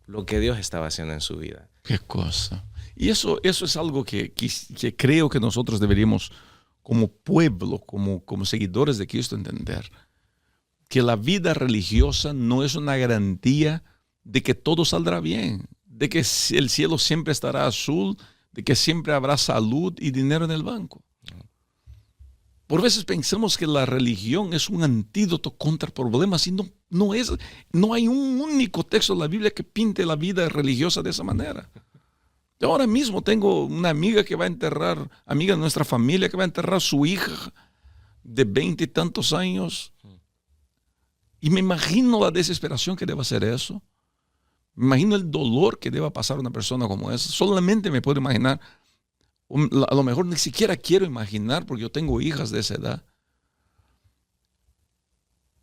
lo que Dios estaba haciendo en su vida. Qué cosa. Y eso es algo que creo que nosotros deberíamos, como pueblo, como seguidores de Cristo, entender. Que la vida religiosa no es una garantía de que todo saldrá bien, de que el cielo siempre estará azul, de que siempre habrá salud y dinero en el banco. Por veces pensamos que la religión es un antídoto contra problemas y no es. No hay un único texto de la Biblia que pinte la vida religiosa de esa manera. Yo ahora mismo tengo una amiga que va a enterrar, amiga de nuestra familia, que va a enterrar a su hija de 20 y tantos años. Y me imagino la desesperación que debe ser eso. Me imagino el dolor que deba pasar una persona como esa. Solamente me puedo imaginar. A lo mejor ni siquiera quiero imaginar porque yo tengo hijas de esa edad.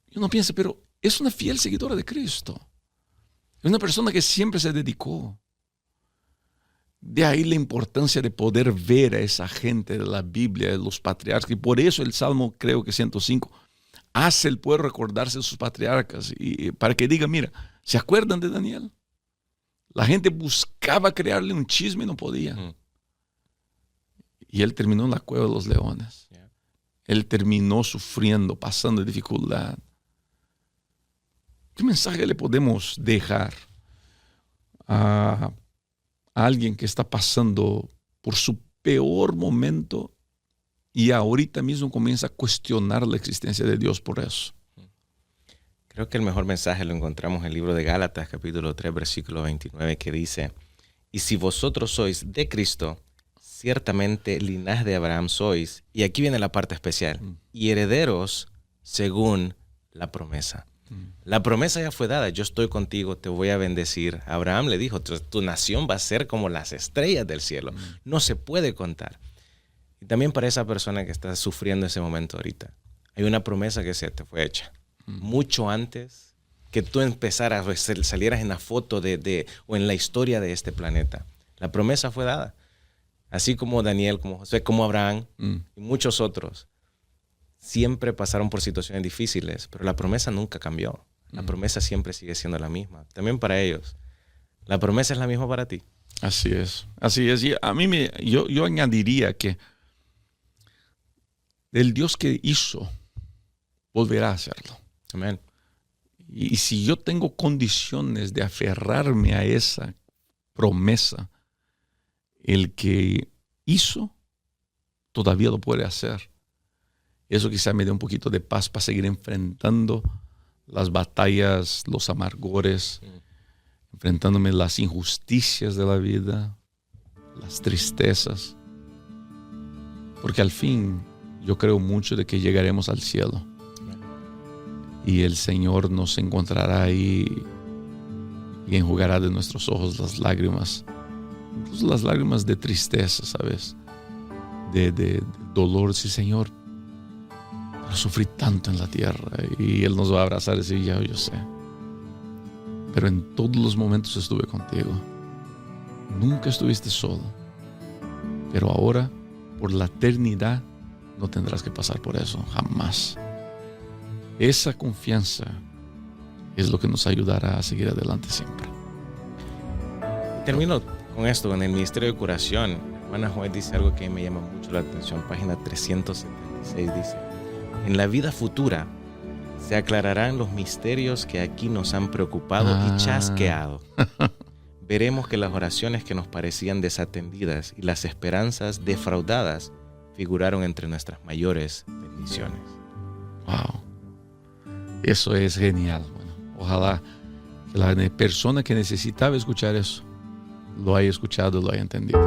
Y uno piensa, pero es una fiel seguidora de Cristo. Es una persona que siempre se dedicó. De ahí la importancia de poder ver a esa gente de la Biblia, de los patriarcas. Y por eso el Salmo, creo que 105, hace el pueblo recordarse de sus patriarcas. Y para que diga, mira, ¿se acuerdan de Daniel? La gente buscaba crearle un chisme y no podía. Y él terminó en la cueva de los leones. Él terminó sufriendo, pasando dificultad. ¿Qué mensaje le podemos dejar a alguien que está pasando por su peor momento y ahorita mismo comienza a cuestionar la existencia de Dios por eso? Creo que el mejor mensaje lo encontramos en el libro de Gálatas, capítulo 3, versículo 29, que dice: y si vosotros sois de Cristo, ciertamente linaje de Abraham sois, y aquí viene la parte especial, y herederos según la promesa. La promesa ya fue dada, yo estoy contigo, te voy a bendecir. Abraham le dijo, tu nación va a ser como las estrellas del cielo, no se puede contar. Y también para esa persona que está sufriendo ese momento ahorita, hay una promesa que se te fue hecha, mucho antes que tú empezaras, salieras en la foto o en la historia de este planeta. La promesa fue dada. Así como Daniel, como José, como Abraham y muchos otros, siempre pasaron por situaciones difíciles, pero la promesa nunca cambió. La promesa siempre sigue siendo la misma. También para ellos. La promesa es la misma para ti. Así es. Así es. Y a mí yo añadiría que el Dios que hizo volverá a hacerlo. Amén. Y si yo tengo condiciones de aferrarme a esa promesa, el que hizo todavía lo puede hacer. Eso quizá me dé un poquito de paz para seguir enfrentando las batallas, los amargores, enfrentándome las injusticias de la vida, las tristezas. Porque al fin yo creo mucho de que llegaremos al cielo. Y el Señor nos encontrará ahí y enjugará de nuestros ojos las lágrimas. Incluso las lágrimas de tristeza, ¿sabes? De dolor. Sí, Señor, pero sufrí tanto en la tierra. Y Él nos va a abrazar y decir, ya, yo sé. Pero en todos los momentos estuve contigo. Nunca estuviste solo. Pero ahora, por la eternidad, no tendrás que pasar por eso, jamás. Esa confianza es lo que nos ayudará a seguir adelante siempre. Termino con esto, en el Ministerio de Curación. Hermana Joel dice algo que me llama mucho la atención. Página 376 dice: en la vida futura se aclararán los misterios que aquí nos han preocupado y chasqueado. Veremos que las oraciones que nos parecían desatendidas y las esperanzas defraudadas figuraron entre nuestras mayores bendiciones. Wow. Eso es genial. Bueno, ojalá que la persona que necesitaba escuchar eso lo haya escuchado, lo haya entendido.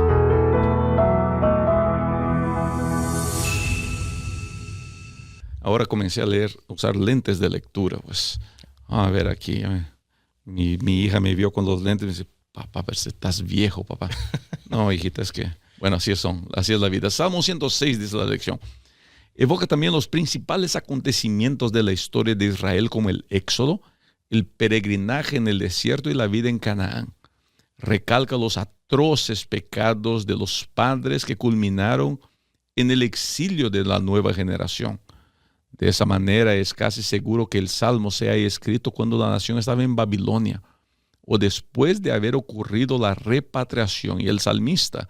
Ahora comencé a usar lentes de lectura. Pues, a ver aquí. Mi hija me vio con los lentes y me dice, papá, pero estás viejo, papá. No, hijita, es que, bueno, así es la vida. Salmo 106 dice la lección. Evoca también los principales acontecimientos de la historia de Israel, como el Éxodo, el peregrinaje en el desierto y la vida en Canaán. Recalca los atroces pecados de los padres que culminaron en el exilio de la nueva generación. De esa manera es casi seguro que el Salmo se haya escrito cuando la nación estaba en Babilonia o después de haber ocurrido la repatriación, y el salmista,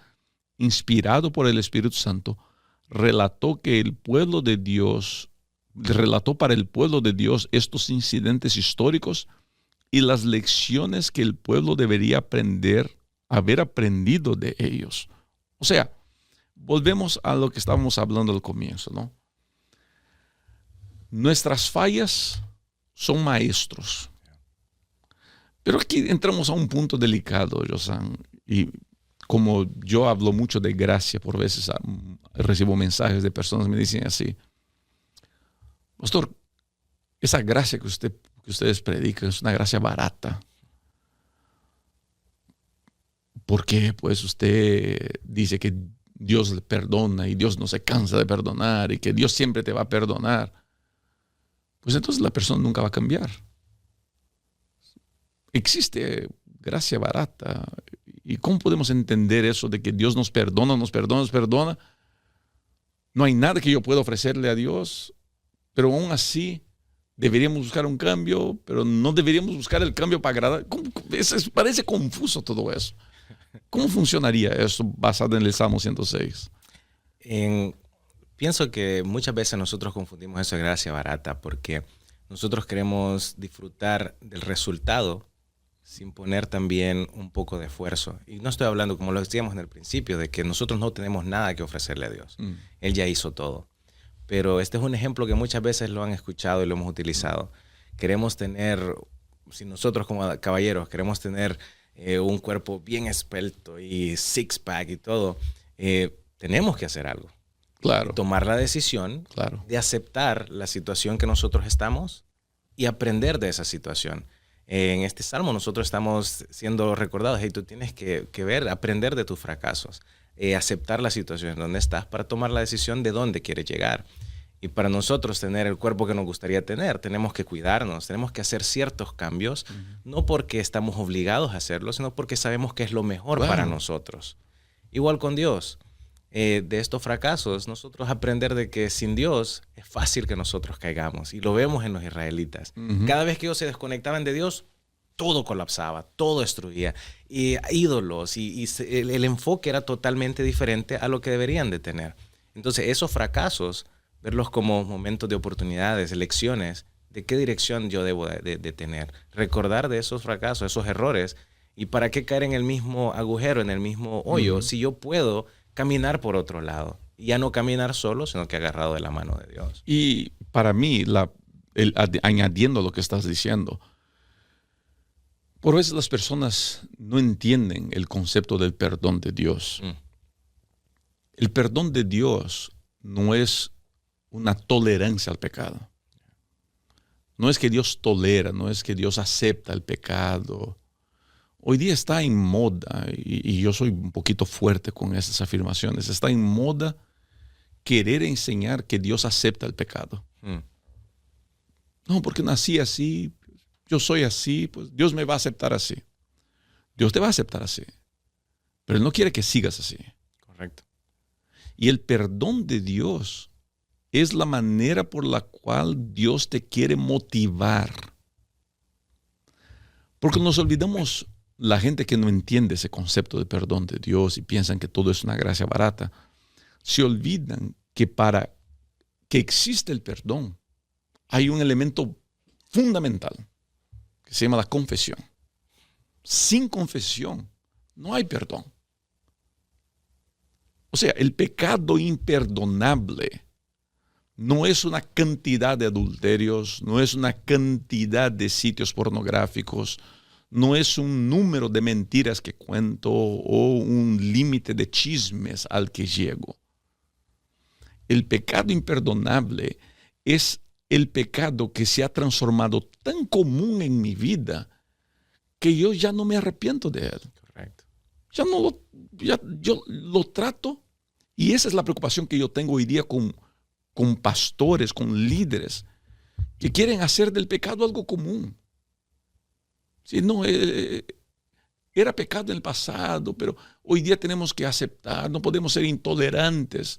inspirado por el Espíritu Santo, relató para el pueblo de Dios estos incidentes históricos y las lecciones que el pueblo debería haber aprendido de ellos. O sea, volvemos a lo que estábamos hablando al comienzo, ¿no? Nuestras fallas son maestros. Pero aquí entramos a un punto delicado, Josan, y como yo hablo mucho de gracia, por veces recibo mensajes de personas que me dicen así: pastor, esa gracia que ustedes predican es una gracia barata. ¿Por qué? Pues usted dice que Dios le perdona y Dios no se cansa de perdonar y que Dios siempre te va a perdonar. Pues entonces la persona nunca va a cambiar. Existe gracia barata. ¿Y cómo podemos entender eso de que Dios nos perdona, nos perdona, nos perdona? No hay nada que yo pueda ofrecerle a Dios, pero aún así deberíamos buscar un cambio, pero no deberíamos buscar el cambio para agradar. Parece confuso todo eso. ¿Cómo funcionaría eso basado en el Salmo 106? Pienso que muchas veces nosotros confundimos eso de gracia barata porque nosotros queremos disfrutar del resultado sin poner también un poco de esfuerzo. Y no estoy hablando, como lo decíamos en el principio, de que nosotros no tenemos nada que ofrecerle a Dios. Él ya hizo todo. Pero este es un ejemplo que muchas veces lo han escuchado y lo hemos utilizado. Queremos tener, si nosotros como caballeros queremos tener un cuerpo bien esbelto y six-pack y todo, tenemos que hacer algo. Claro. Tomar la decisión de aceptar la situación que nosotros estamos y aprender de esa situación. En este salmo nosotros estamos siendo recordados: hey, tú tienes que aprender de tus fracasos, aceptar la situación en donde estás para tomar la decisión de dónde quieres llegar. Y para nosotros tener el cuerpo que nos gustaría tener, tenemos que cuidarnos, tenemos que hacer ciertos cambios, no porque estamos obligados a hacerlo, sino porque sabemos que es lo mejor para nosotros. Igual con Dios. De estos fracasos, nosotros aprender de que sin Dios es fácil que nosotros caigamos. Y lo vemos en los israelitas. Cada vez que ellos se desconectaban de Dios, todo colapsaba, todo destruía. Y ídolos, el enfoque era totalmente diferente a lo que deberían de tener. Entonces, esos fracasos, verlos como momentos de oportunidades, lecciones, de qué dirección yo debo de tener. Recordar de esos fracasos, esos errores. ¿Y para qué caer en el mismo agujero, en el mismo hoyo, si yo puedo caminar por otro lado? Y ya no caminar solo, sino que agarrado de la mano de Dios. Y para mí, añadiendo lo que estás diciendo, por veces las personas no entienden el concepto del perdón de Dios. El perdón de Dios no es una tolerancia al pecado. No es que Dios tolera, no es que Dios acepta el pecado. Hoy día está en moda, y yo soy un poquito fuerte con esas afirmaciones, está en moda querer enseñar que Dios acepta el pecado. No, porque nací así, yo soy así, pues Dios me va a aceptar así. Dios te va a aceptar así, pero Él no quiere que sigas así. Correcto. Y el perdón de Dios es la manera por la cual Dios te quiere motivar. Porque nos olvidamos, la gente que no entiende ese concepto de perdón de Dios y piensan que todo es una gracia barata, se olvidan que para que exista el perdón hay un elemento fundamental que se llama la confesión. Sin confesión no hay perdón. O sea, el pecado imperdonable no es una cantidad de adulterios, no es una cantidad de sitios pornográficos, no es un número de mentiras que cuento o un límite de chismes al que llego. El pecado imperdonable es el pecado que se ha transformado tan común en mi vida que yo ya no me arrepiento de él. Correcto. Yo lo trato, y esa es la preocupación que yo tengo hoy día con pastores, con líderes que quieren hacer del pecado algo común. Sí, no, era pecado en el pasado, pero hoy día tenemos que aceptar, no podemos ser intolerantes.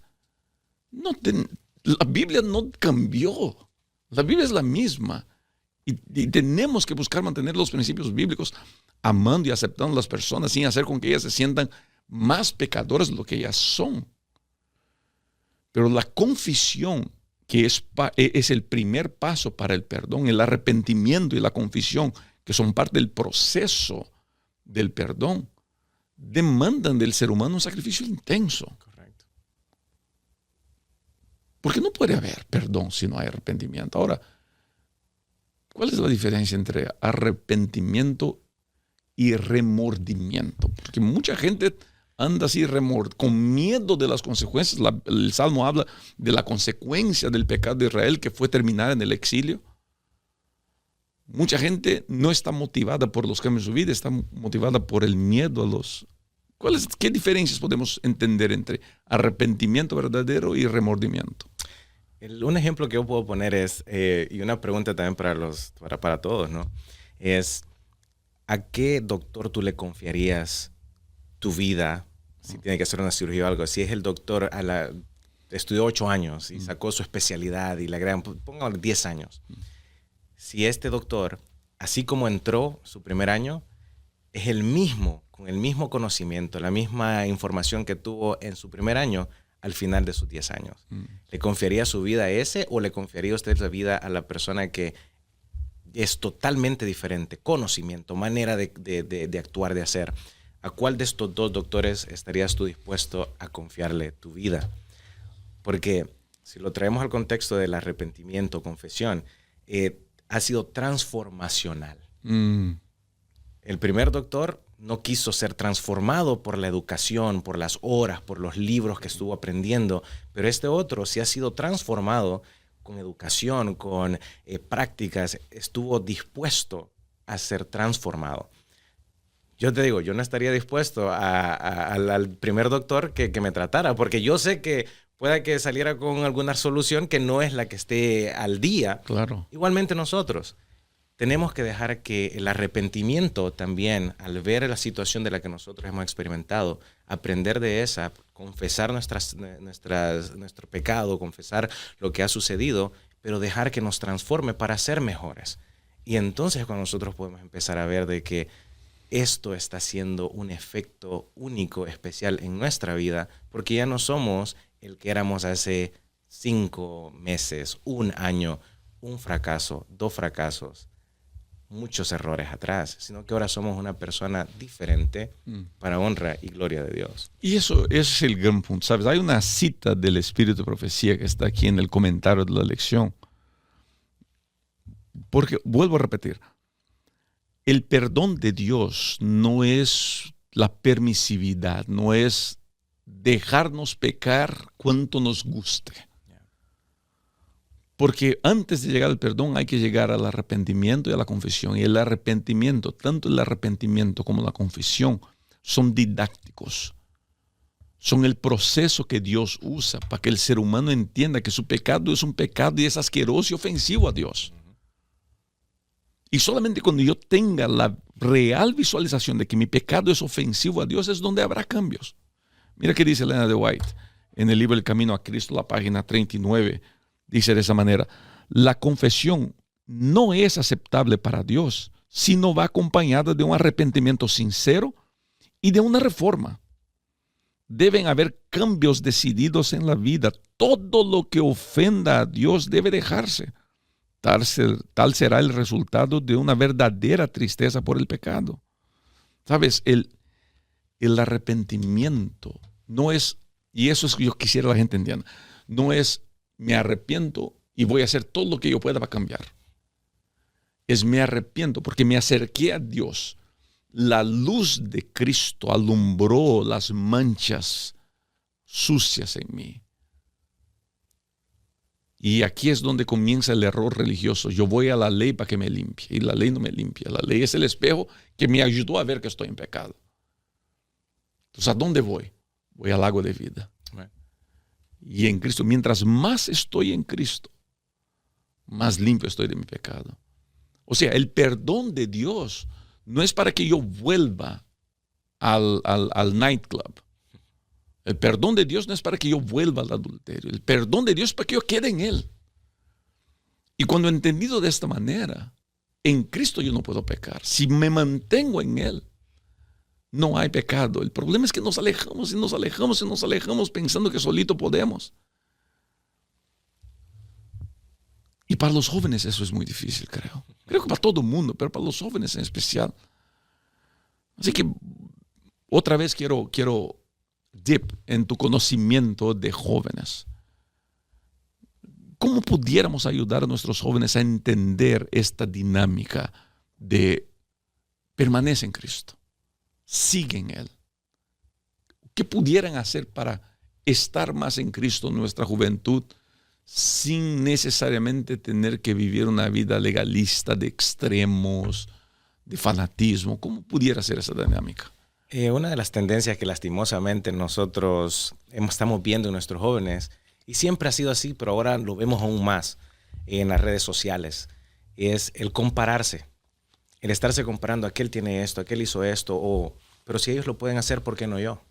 La Biblia no cambió, la Biblia es la misma y tenemos que buscar mantener los principios bíblicos, amando y aceptando a las personas sin hacer con que ellas se sientan más pecadoras de lo que ellas son. Pero la confesión, que es el primer paso para el perdón, el arrepentimiento y la confesión, que son parte del proceso del perdón, demandan del ser humano un sacrificio intenso. Correcto. Porque no puede haber perdón si no hay arrepentimiento. Ahora, ¿cuál es la diferencia entre arrepentimiento y remordimiento? Porque mucha gente anda así con miedo de las consecuencias. El Salmo habla de la consecuencia del pecado de Israel, que fue terminar en el exilio. Mucha gente no está motivada por los cambios de su vida, está motivada por el miedo a los... ¿Qué diferencias podemos entender entre arrepentimiento verdadero y remordimiento? Un ejemplo que yo puedo poner es, y una pregunta también para todos, ¿no? Es, ¿a qué doctor tú le confiarías tu vida si tiene que hacer una cirugía o algo? Si es el doctor, estudió 8 años y sacó su especialidad y le agregan, póngale 10 años. Si este doctor, así como entró su primer año, es el mismo, con el mismo conocimiento, la misma información que tuvo en su primer año, al final de sus 10 años. ¿Le confiaría su vida a ese o le confiaría usted la vida a la persona que es totalmente diferente? Conocimiento, manera de actuar, de hacer. ¿A cuál de estos dos doctores estarías tú dispuesto a confiarle tu vida? Porque si lo traemos al contexto del arrepentimiento, confesión, ha sido transformacional. El primer doctor no quiso ser transformado por la educación, por las horas, por los libros que estuvo aprendiendo, pero este otro sí ha sido transformado con educación, con prácticas, estuvo dispuesto a ser transformado. Yo te digo, yo no estaría dispuesto al primer doctor que me tratara, porque yo sé que pueda que saliera con alguna solución que no es la que esté al día. Claro. Igualmente nosotros tenemos que dejar que el arrepentimiento también, al ver la situación de la que nosotros hemos experimentado, aprender de esa, confesar nuestro pecado, confesar lo que ha sucedido, pero dejar que nos transforme para ser mejores. Y entonces cuando nosotros podemos empezar a ver de que esto está haciendo un efecto único, especial en nuestra vida, porque ya no somos el que éramos hace 5 meses, 1 año, un fracaso, 2 fracasos, muchos errores atrás, sino que ahora somos una persona diferente para honra y gloria de Dios. Y eso es el gran punto, ¿sabes? Hay una cita del Espíritu de Profecía que está aquí en el comentario de la lección. Porque, vuelvo a repetir, el perdón de Dios no es la permisividad, no es dejarnos pecar cuanto nos guste. Porque antes de llegar al perdón hay que llegar al arrepentimiento y a la confesión. Y el arrepentimiento, tanto el arrepentimiento como la confesión, son didácticos. Son el proceso que Dios usa para que el ser humano entienda que su pecado es un pecado y es asqueroso y ofensivo a Dios. Y solamente cuando yo tenga la real visualización de que mi pecado es ofensivo a Dios es donde habrá cambios. Mira qué dice Elena de White en el libro El Camino a Cristo, la página 39. Dice de esa manera: la confesión no es aceptable para Dios si no va acompañada de un arrepentimiento sincero y de una reforma. Deben haber cambios decididos en la vida. Todo lo que ofenda a Dios debe dejarse. Tal será el resultado de una verdadera tristeza por el pecado. ¿Sabes? El arrepentimiento no es, y eso es lo que yo quisiera que la gente entienda, no es me arrepiento y voy a hacer todo lo que yo pueda para cambiar. Es me arrepiento porque me acerqué a Dios. La luz de Cristo alumbró las manchas sucias en mí. Y aquí es donde comienza el error religioso. Yo voy a la ley para que me limpie. Y la ley no me limpia. La ley es el espejo que me ayudó a ver que estoy en pecado. Entonces, ¿a dónde voy? Voy al lago de vida. Right. Y en Cristo, mientras más estoy en Cristo, más limpio estoy de mi pecado. O sea, el perdón de Dios no es para que yo vuelva al nightclub. El perdón de Dios no es para que yo vuelva al adulterio. El perdón de Dios es para que yo quede en Él. Y cuando he entendido de esta manera, en Cristo yo no puedo pecar. Si me mantengo en Él, no hay pecado. El problema es que nos alejamos y nos alejamos y nos alejamos pensando que solito podemos. Y para los jóvenes eso es muy difícil, creo. Creo que para todo el mundo, pero para los jóvenes en especial. Así que otra vez quiero dip en tu conocimiento de jóvenes. ¿Cómo pudiéramos ayudar a nuestros jóvenes a entender esta dinámica de permanece en Cristo, sigue en Él? ¿Qué pudieran hacer para estar más en Cristo en nuestra juventud sin necesariamente tener que vivir una vida legalista de extremos, de fanatismo? ¿Cómo pudiera ser esa dinámica? Una de las tendencias que lastimosamente nosotros estamos viendo en nuestros jóvenes, y siempre ha sido así, pero ahora lo vemos aún más en las redes sociales, es el compararse, el estarse comparando, aquel tiene esto, aquel hizo esto, pero si ellos lo pueden hacer, ¿por qué no yo?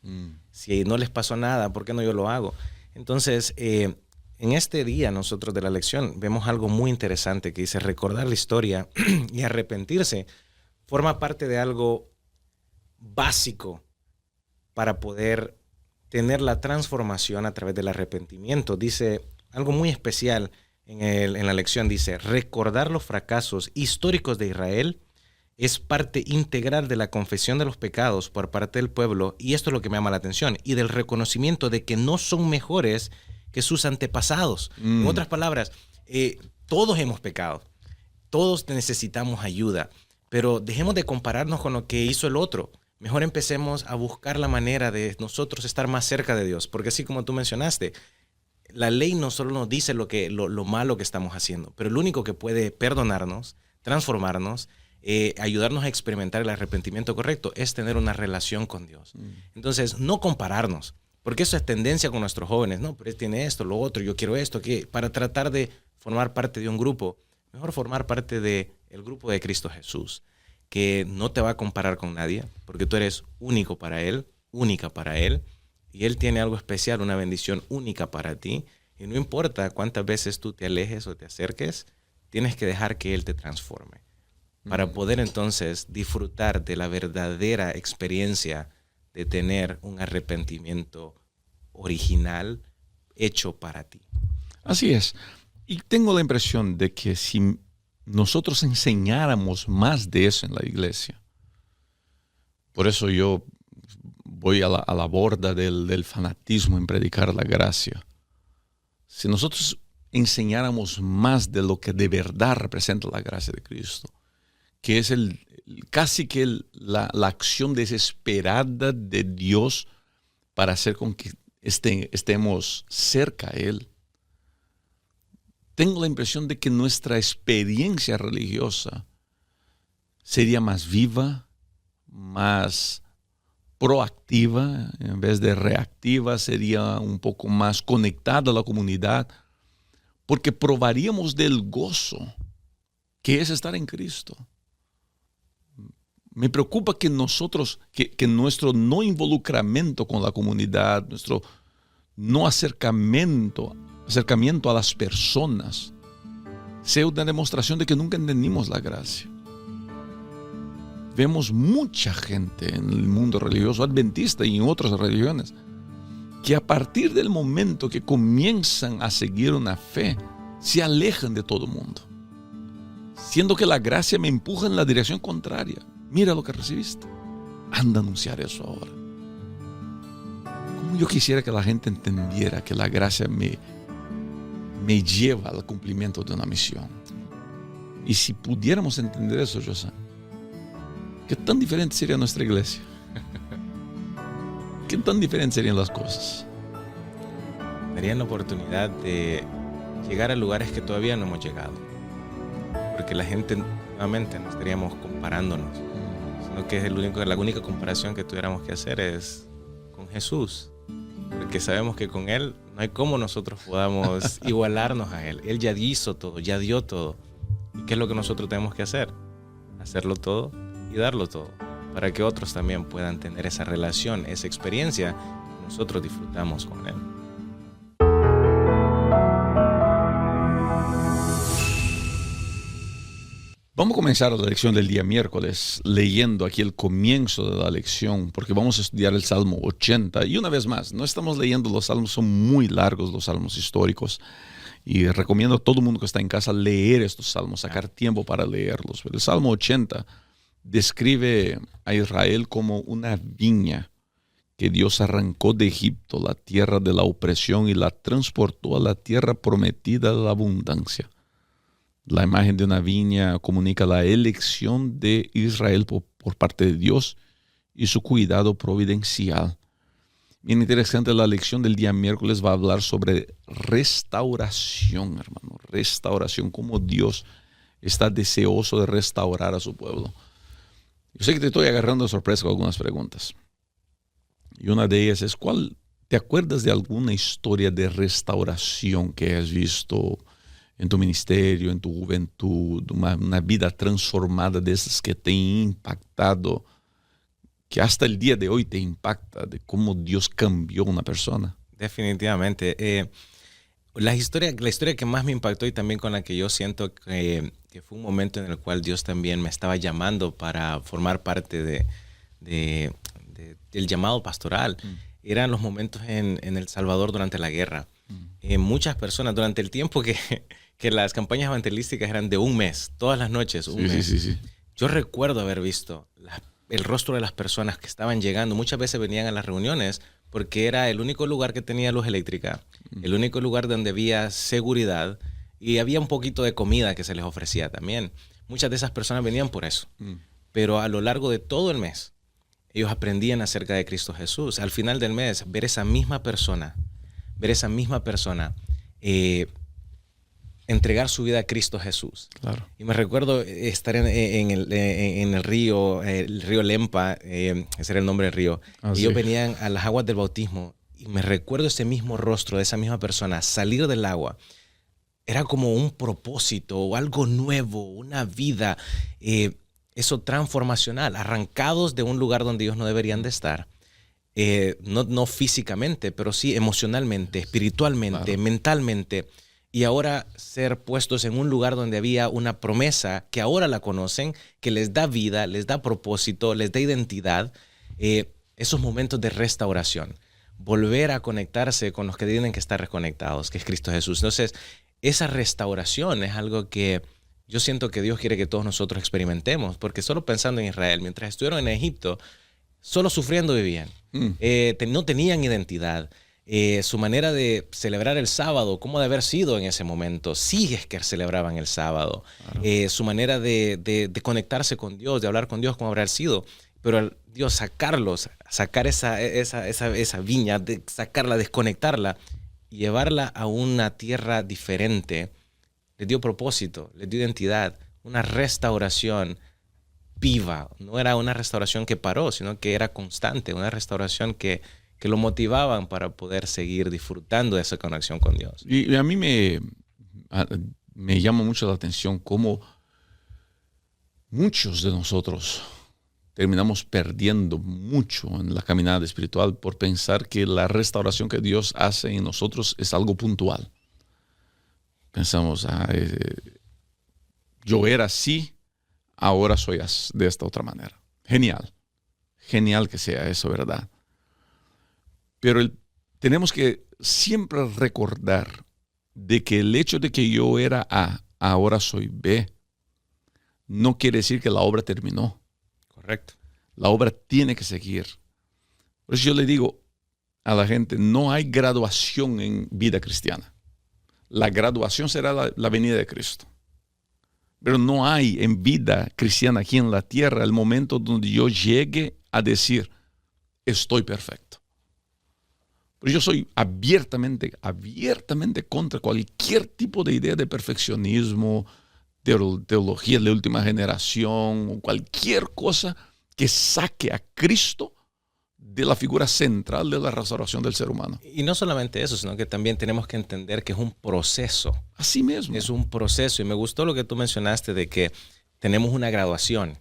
Si no les pasó nada, ¿por qué no yo lo hago? Entonces, en este día nosotros de la lección vemos algo muy interesante que dice recordar la historia y arrepentirse forma parte de algo básico para poder tener la transformación a través del arrepentimiento. Dice algo muy especial en la lección, dice, recordar los fracasos históricos de Israel es parte integral de la confesión de los pecados por parte del pueblo, y esto es lo que me llama la atención, y del reconocimiento de que no son mejores que sus antepasados. En otras palabras, todos hemos pecado, todos necesitamos ayuda, pero dejemos de compararnos con lo que hizo el otro. Mejor empecemos a buscar la manera de nosotros estar más cerca de Dios, porque así como tú mencionaste, la ley no solo nos dice lo malo que estamos haciendo, pero el único que puede perdonarnos, transformarnos, ayudarnos a experimentar el arrepentimiento correcto es tener una relación con Dios. Entonces, no compararnos, porque eso es tendencia con nuestros jóvenes, ¿no? Pero él tiene esto, lo otro, yo quiero esto, que para tratar de formar parte de un grupo, mejor formar parte del grupo de Cristo Jesús, que no te va a comparar con nadie, porque tú eres único para Él, única para Él, y Él tiene algo especial, una bendición única para ti, y no importa cuántas veces tú te alejes o te acerques, tienes que dejar que Él te transforme, para poder entonces disfrutar de la verdadera experiencia de tener un arrepentimiento original hecho para ti. Así es. Y tengo la impresión de que si nosotros enseñáramos más de eso en la iglesia, por eso yo voy a la borda del fanatismo en predicar la gracia. Si nosotros enseñáramos más de lo que de verdad representa la gracia de Cristo, que es casi que la acción desesperada de Dios para hacer con que estemos cerca a Él, tengo la impresión de que nuestra experiencia religiosa sería más viva, más proactiva, en vez de reactiva, sería un poco más conectada a la comunidad, porque probaríamos del gozo que es estar en Cristo. Me preocupa que nosotros, que nuestro no involucramiento con la comunidad, nuestro no acercamiento a las personas, sea una demostración de que nunca entendimos la gracia. Vemos mucha gente en el mundo religioso adventista y en otras religiones que a partir del momento que comienzan a seguir una fe, se alejan de todo el mundo, siendo que la gracia me empuja en la dirección contraria. Mira lo que recibiste. Anda a anunciar eso ahora. Como yo quisiera que la gente entendiera que la gracia me lleva al cumplimiento de una misión. Y si pudiéramos entender eso, José, ¿qué tan diferente sería nuestra iglesia? ¿Qué tan diferentes serían las cosas? Darían la oportunidad de llegar a lugares que todavía no hemos llegado. Porque la gente, nuevamente, no estaríamos comparándonos, sino que la única comparación que tuviéramos que hacer es con Jesús. Porque sabemos que con Él no hay cómo nosotros podamos igualarnos a Él. Él ya hizo todo, ya dio todo. ¿Y qué es lo que nosotros tenemos que hacer? Hacerlo todo y darlo todo, para que otros también puedan tener esa relación, esa experiencia que nosotros disfrutamos con Él. Vamos a comenzar la lección del día miércoles leyendo aquí el comienzo de la lección, porque vamos a estudiar el Salmo 80. Y una vez más, no estamos leyendo los salmos, son muy largos los salmos históricos. Y recomiendo a todo el mundo que está en casa leer estos salmos, sacar tiempo para leerlos. Pero el Salmo 80 describe a Israel como una viña que Dios arrancó de Egipto, la tierra de la opresión, y la transportó a la tierra prometida de la abundancia. La imagen de una viña comunica la elección de Israel por parte de Dios y su cuidado providencial. Bien interesante, la lección del día miércoles va a hablar sobre restauración, hermano. Restauración, cómo Dios está deseoso de restaurar a su pueblo. Yo sé que te estoy agarrando de sorpresa con algunas preguntas. Y una de ellas es, ¿te acuerdas de alguna historia de restauración que has visto en tu ministerio, en tu juventud, una vida transformada de esas que te han impactado, que hasta el día de hoy te impacta, de cómo Dios cambió a una persona? Definitivamente. La historia que más me impactó y también con la que yo siento que fue un momento en el cual Dios también me estaba llamando para formar parte del llamado pastoral, eran los momentos en El Salvador durante la guerra. Muchas personas, durante el tiempo que las campañas evangelísticas eran de un mes, todas las noches, un mes. Sí. Yo recuerdo haber visto el rostro de las personas que estaban llegando. Muchas veces venían a las reuniones porque era el único lugar que tenía luz eléctrica, el único lugar donde había seguridad y había un poquito de comida que se les ofrecía también. Muchas de esas personas venían por eso. Pero a lo largo de todo el mes, ellos aprendían acerca de Cristo Jesús. Al final del mes, ver esa misma persona, entregar su vida a Cristo Jesús. Claro. Y me recuerdo estar en el río Lempa, ese era el nombre del río. Y ellos venían a las aguas del bautismo y me recuerdo ese mismo rostro de esa misma persona salir del agua. Era como un propósito o algo nuevo, una vida, eso transformacional, arrancados de un lugar donde ellos no deberían de estar. No físicamente, pero sí emocionalmente, espiritualmente, mentalmente. Y ahora ser puestos en un lugar donde había una promesa que ahora la conocen, que les da vida, les da propósito, les da identidad. Esos momentos de restauración, volver a conectarse con los que tienen que estar reconectados, que es Cristo Jesús. Entonces, esa restauración es algo que yo siento que Dios quiere que todos nosotros experimentemos, porque solo pensando en Israel, mientras estuvieron en Egipto, solo sufriendo vivían. No tenían identidad. Su manera de celebrar el sábado, cómo de haber sido en ese momento, sí es que celebraban el sábado. Claro. Su manera de conectarse con Dios, de hablar con Dios, cómo habrá sido. Pero Dios sacar esa viña, sacarla, desconectarla y llevarla a una tierra diferente, les dio propósito, les dio identidad, una restauración viva. No era una restauración que paró, sino que era constante, una restauración que lo motivaban para poder seguir disfrutando de esa conexión con Dios. Y a mí me llama mucho la atención cómo muchos de nosotros terminamos perdiendo mucho en la caminada espiritual por pensar que la restauración que Dios hace en nosotros es algo puntual. Pensamos, yo era así, ahora soy de esta otra manera. Genial que sea eso, ¿verdad? Pero tenemos que siempre recordar de que el hecho de que yo era A, ahora soy B, no quiere decir que la obra terminó. Correcto. La obra tiene que seguir. Por eso yo le digo a la gente, no hay graduación en vida cristiana. La graduación será la venida de Cristo. Pero no hay en vida cristiana aquí en la tierra el momento donde yo llegue a decir, estoy perfecto. Pero yo soy abiertamente contra cualquier tipo de idea de perfeccionismo, teología de última generación, o cualquier cosa que saque a Cristo de la figura central de la restauración del ser humano. Y no solamente eso, sino que también tenemos que entender que es un proceso. Así mismo. Es un proceso. Y me gustó lo que tú mencionaste de que tenemos una graduación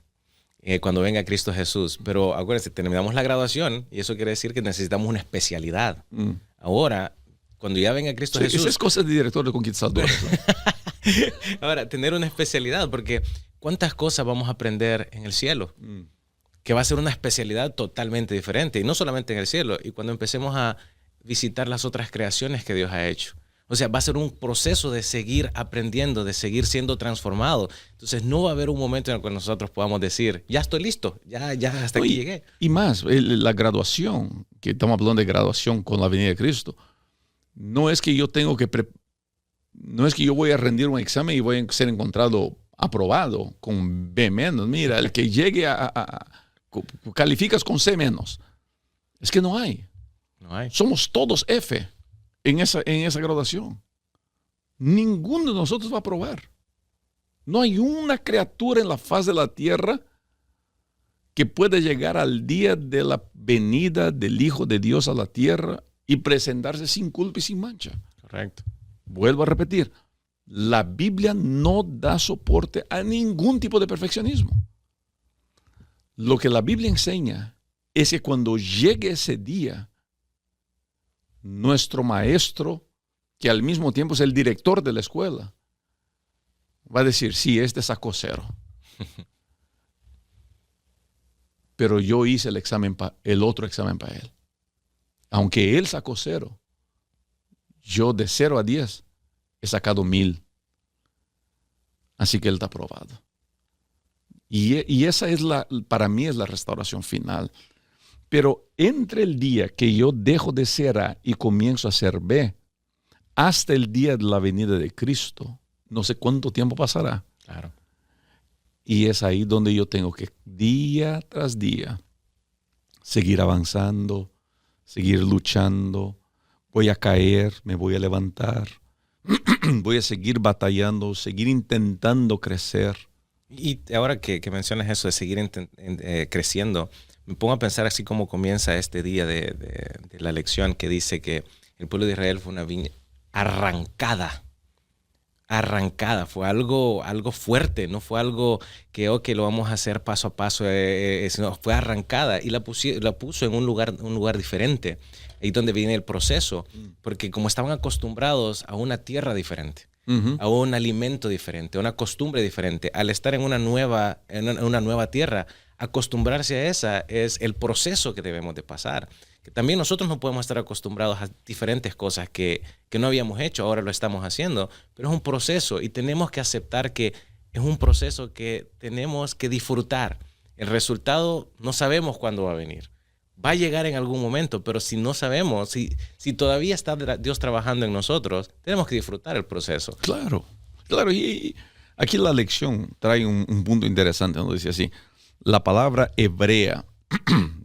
cuando venga Cristo Jesús. Pero acuérdense, terminamos la graduación y eso quiere decir que necesitamos una especialidad. Ahora, cuando ya venga Cristo Jesús... Eso es cosa de director de Conquistadores. Ahora, tener una especialidad, porque ¿cuántas cosas vamos a aprender en el cielo? Que va a ser una especialidad totalmente diferente. Y no solamente en el cielo. Y cuando empecemos a visitar las otras creaciones que Dios ha hecho. O sea, va a ser un proceso de seguir aprendiendo, de seguir siendo transformado. Entonces, no va a haber un momento en el que nosotros podamos decir, ya estoy listo, ya hasta aquí llegué. Y más, la graduación, que estamos hablando de graduación con la venida de Cristo, no es que yo no es que yo voy a rendir un examen y voy a ser encontrado aprobado con B menos. Mira, el que llegue calificas con C menos. Es que no hay. No hay. Somos todos F en esa graduación. Ninguno de nosotros va a aprobar. No hay una criatura en la faz de la tierra que pueda llegar al día de la venida del Hijo de Dios a la tierra y presentarse sin culpa y sin mancha. Correcto. Vuelvo a repetir, la Biblia no da soporte a ningún tipo de perfeccionismo. Lo que la Biblia enseña es que cuando llegue ese día, nuestro maestro, que al mismo tiempo es el director de la escuela, va a decir, sí, este sacó 0. Pero yo hice el otro examen para él. Aunque él sacó 0, yo de 0 a 10 he sacado 1000. Así que él está aprobado. Y esa para mí es la restauración final. Pero entre el día que yo dejo de ser A y comienzo a ser B, hasta el día de la venida de Cristo, no sé cuánto tiempo pasará. Claro. Y es ahí donde yo tengo que día tras día seguir avanzando, seguir luchando. Voy a caer, me voy a levantar. Voy a seguir batallando, seguir intentando crecer. Y ahora que mencionas eso de seguir creciendo, me pongo a pensar así como comienza este día de la lección, que dice que el pueblo de Israel fue una viña arrancada, fue algo fuerte, no fue algo que lo vamos a hacer paso a paso, sino fue arrancada y la puso en un lugar diferente, ahí donde viene el proceso, porque como estaban acostumbrados a una tierra diferente, a un alimento diferente, a una costumbre diferente, al estar en una nueva tierra, acostumbrarse a esa es el proceso que debemos de pasar. Que también nosotros no podemos estar acostumbrados a diferentes cosas que no habíamos hecho, ahora lo estamos haciendo, pero es un proceso y tenemos que aceptar que es un proceso que tenemos que disfrutar. El resultado no sabemos cuándo va a venir. Va a llegar en algún momento, pero si no sabemos, si todavía está Dios trabajando en nosotros, tenemos que disfrutar el proceso. Claro. Y aquí la lección trae un punto interesante, donde dice así, la palabra hebrea,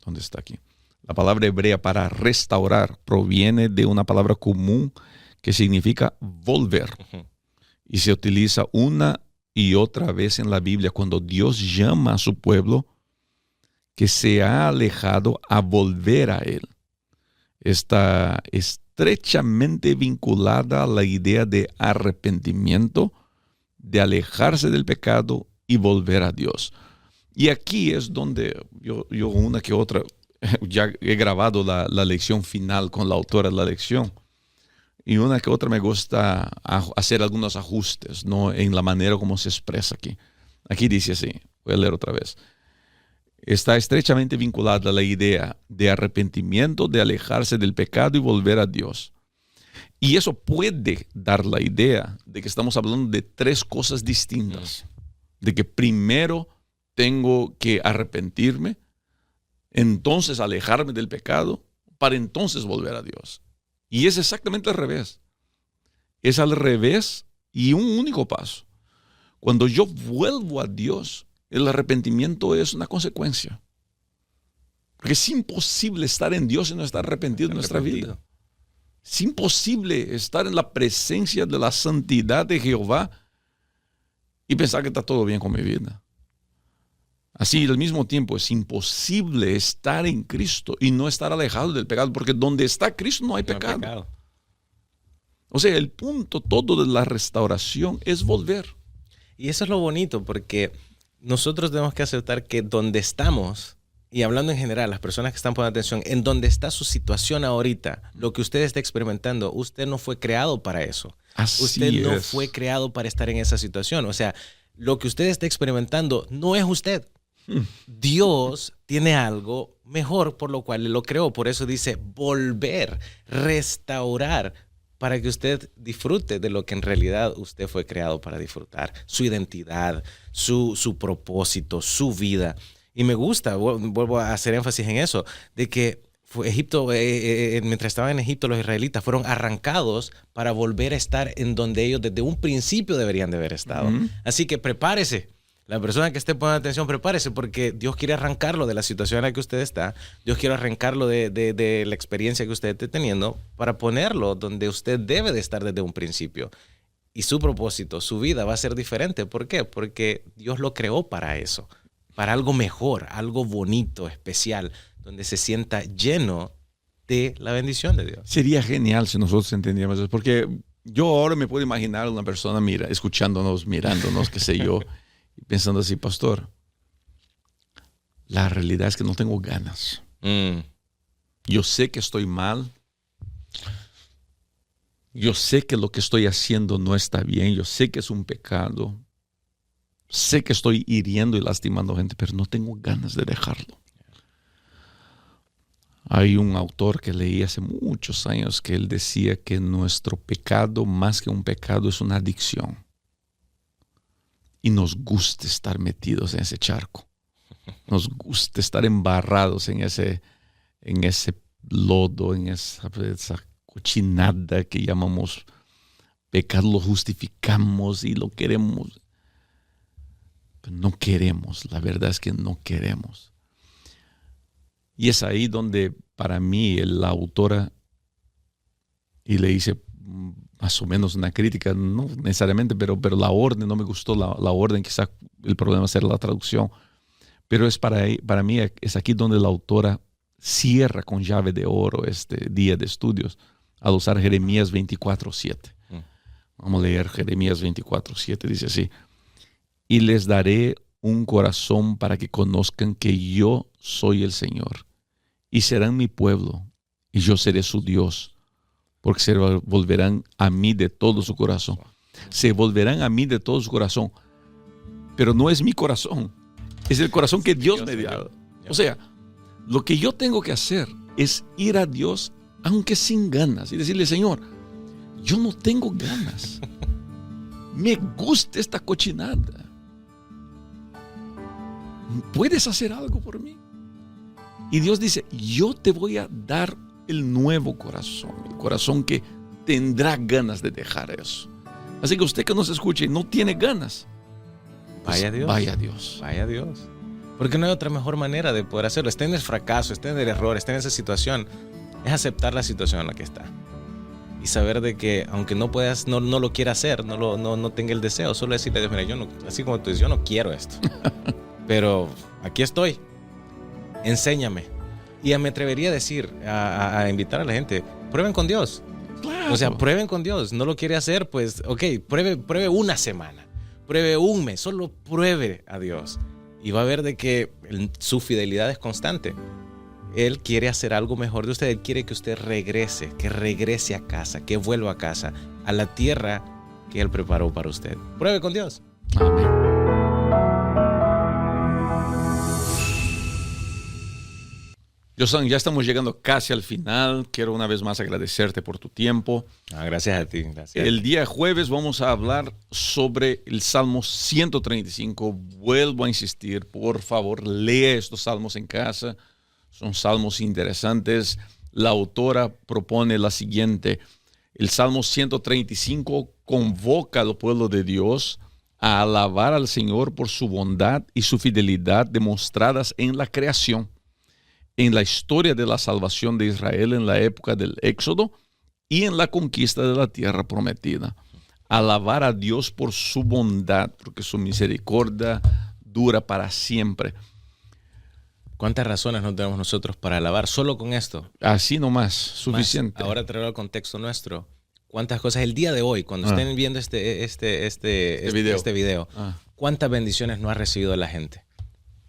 ¿dónde está aquí? La palabra hebrea para restaurar proviene de una palabra común que significa volver. Y se utiliza una y otra vez en la Biblia cuando Dios llama a su pueblo que se ha alejado a volver a Él. Está estrechamente vinculada a la idea de arrepentimiento, de alejarse del pecado y volver a Dios. Y aquí es donde yo una que otra, ya he grabado la lección final con la autora de la lección, y una que otra me gusta hacer algunos ajustes, ¿no?, en la manera como se expresa aquí. Aquí dice así, voy a leer otra vez. Está estrechamente vinculada a la idea de arrepentimiento, de alejarse del pecado y volver a Dios. Y eso puede dar la idea de que estamos hablando de 3 cosas distintas. De que primero tengo que arrepentirme, entonces alejarme del pecado, para entonces volver a Dios. Y es exactamente al revés. Es al revés y un único paso. Cuando yo vuelvo a Dios, el arrepentimiento es una consecuencia. Porque es imposible estar en Dios y no estar arrepentido en nuestra vida. Es imposible estar en la presencia de la santidad de Jehová y pensar que está todo bien con mi vida. Así, al mismo tiempo, es imposible estar en Cristo y no estar alejado del pecado, porque donde está Cristo no hay pecado. O sea, el punto todo de la restauración es volver. Y eso es lo bonito, porque nosotros tenemos que aceptar que donde estamos, y hablando en general, las personas que están poniendo atención, en donde está su situación ahorita, lo que usted está experimentando, usted no fue creado para eso. Usted no fue creado para estar en esa situación. O sea, lo que usted está experimentando no es usted. Dios tiene algo mejor por lo cual Él lo creó. Por eso dice volver, restaurar, para que usted disfrute de lo que en realidad usted fue creado para disfrutar. Su identidad, su propósito, su vida. Y me gusta, vuelvo a hacer énfasis en eso, de que Egipto, mientras estaban en Egipto, los israelitas fueron arrancados para volver a estar en donde ellos desde un principio deberían de haber estado. Así que prepárese. La persona que esté poniendo atención, prepárese, porque Dios quiere arrancarlo de la situación en la que usted está. Dios quiere arrancarlo de la experiencia que usted esté teniendo para ponerlo donde usted debe de estar desde un principio. Y su propósito, su vida va a ser diferente. ¿Por qué? Porque Dios lo creó para eso, para algo mejor, algo bonito, especial, donde se sienta lleno de la bendición de Dios. Sería genial si nosotros entendiéramos eso, porque yo ahora me puedo imaginar una persona escuchándonos, mirándonos, qué sé yo, y pensando así, pastor, la realidad es que no tengo ganas. Yo sé que estoy mal. Yo sé que lo que estoy haciendo no está bien. Yo sé que es un pecado. Sé que estoy hiriendo y lastimando gente, pero no tengo ganas de dejarlo. Hay un autor que leí hace muchos años que él decía que nuestro pecado, más que un pecado, es una adicción. Y nos gusta estar metidos en ese charco. Nos gusta estar embarrados en ese lodo, en esa cochinada que llamamos pecado. Lo justificamos y lo queremos. Pero no queremos, la verdad es que no queremos. Y es ahí donde para mí la autora, y le hice más o menos una crítica, no necesariamente, pero la orden, no me gustó la orden, quizá el problema será la traducción, pero es para mí es aquí donde la autora cierra con llave de oro este día de estudios al usar Jeremías 24:7. Vamos a leer Jeremías 24:7, dice así: y les daré un corazón para que conozcan que yo soy el Señor, y serán mi pueblo, y yo seré su Dios, porque se volverán a mí de todo su corazón. Se volverán a mí de todo su corazón, pero no es mi corazón, es el corazón que Dios me dio. O sea, lo que yo tengo que hacer es ir a Dios, aunque sin ganas, y decirle: Señor, yo no tengo ganas, me gusta esta cochinada. ¿Puedes hacer algo por mí? Y Dios dice: yo te voy a dar el nuevo corazón, el corazón que tendrá ganas de dejar eso. Así que usted que nos escuche y no tiene ganas, pues vaya Dios. Vaya Dios. Vaya Dios. Porque no hay otra mejor manera de poder hacerlo. Esté en el fracaso, esté en el error, esté en esa situación. Es aceptar la situación en la que está. Y saber de que aunque no puedas, no lo quiera hacer, no tenga el deseo, solo decirle a Dios: mira, así como tú dices, yo no quiero esto. Pero aquí estoy. Enséñame. Y me atrevería a decir, a invitar a la gente: prueben con Dios. Claro. O sea, prueben con Dios. No lo quiere hacer, pues, ok, pruebe una semana, pruebe un mes, solo pruebe a Dios. Y va a ver de que su fidelidad es constante. Él quiere hacer algo mejor de usted. Él quiere que usted regrese a casa, que vuelva a casa, a la tierra que Él preparó para usted. Pruebe con Dios. Amén. Josan, ya estamos llegando casi al final. Quiero una vez más agradecerte por tu tiempo. Gracias a ti. Gracias. El día jueves vamos a hablar sobre el Salmo 135. Vuelvo a insistir, por favor, lea estos salmos en casa. Son salmos interesantes. La autora propone la siguiente: el Salmo 135 convoca al pueblo de Dios a alabar al Señor por su bondad y su fidelidad demostradas en la creación, en la historia de la salvación de Israel en la época del Éxodo y en la conquista de la tierra prometida. Alabar a Dios por su bondad, porque su misericordia dura para siempre. ¿Cuántas razones no tenemos nosotros para alabar solo con esto? Así nomás, suficiente. Ahora traerlo al contexto nuestro. ¿Cuántas cosas el día de hoy, cuando estén viendo este video, cuántas bendiciones no ha recibido la gente?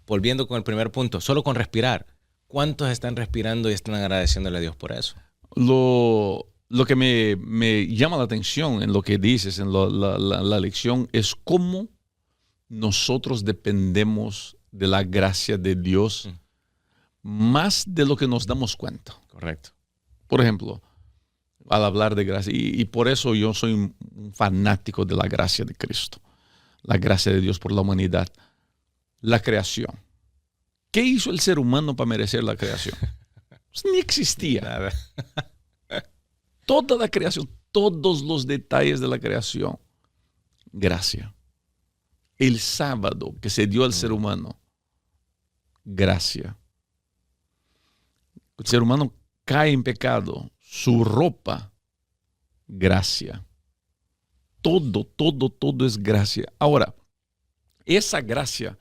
Volviendo con el primer punto, solo con respirar. ¿Cuántos están respirando y están agradeciéndole a Dios por eso? Lo que me llama la atención en lo que dices, en la lección, es cómo nosotros dependemos de la gracia de Dios más de lo que nos damos cuenta. Correcto. Por ejemplo, al hablar de gracia. Y por eso yo soy un fanático de la gracia de Cristo. La gracia de Dios por la humanidad. La creación. ¿Qué hizo el ser humano para merecer la creación? Pues ni existía. Nada. Toda la creación, todos los detalles de la creación. Gracia. El sábado que se dio al ser humano. Gracia. El ser humano cae en pecado. Su ropa. Gracia. Todo es gracia. Ahora, esa gracia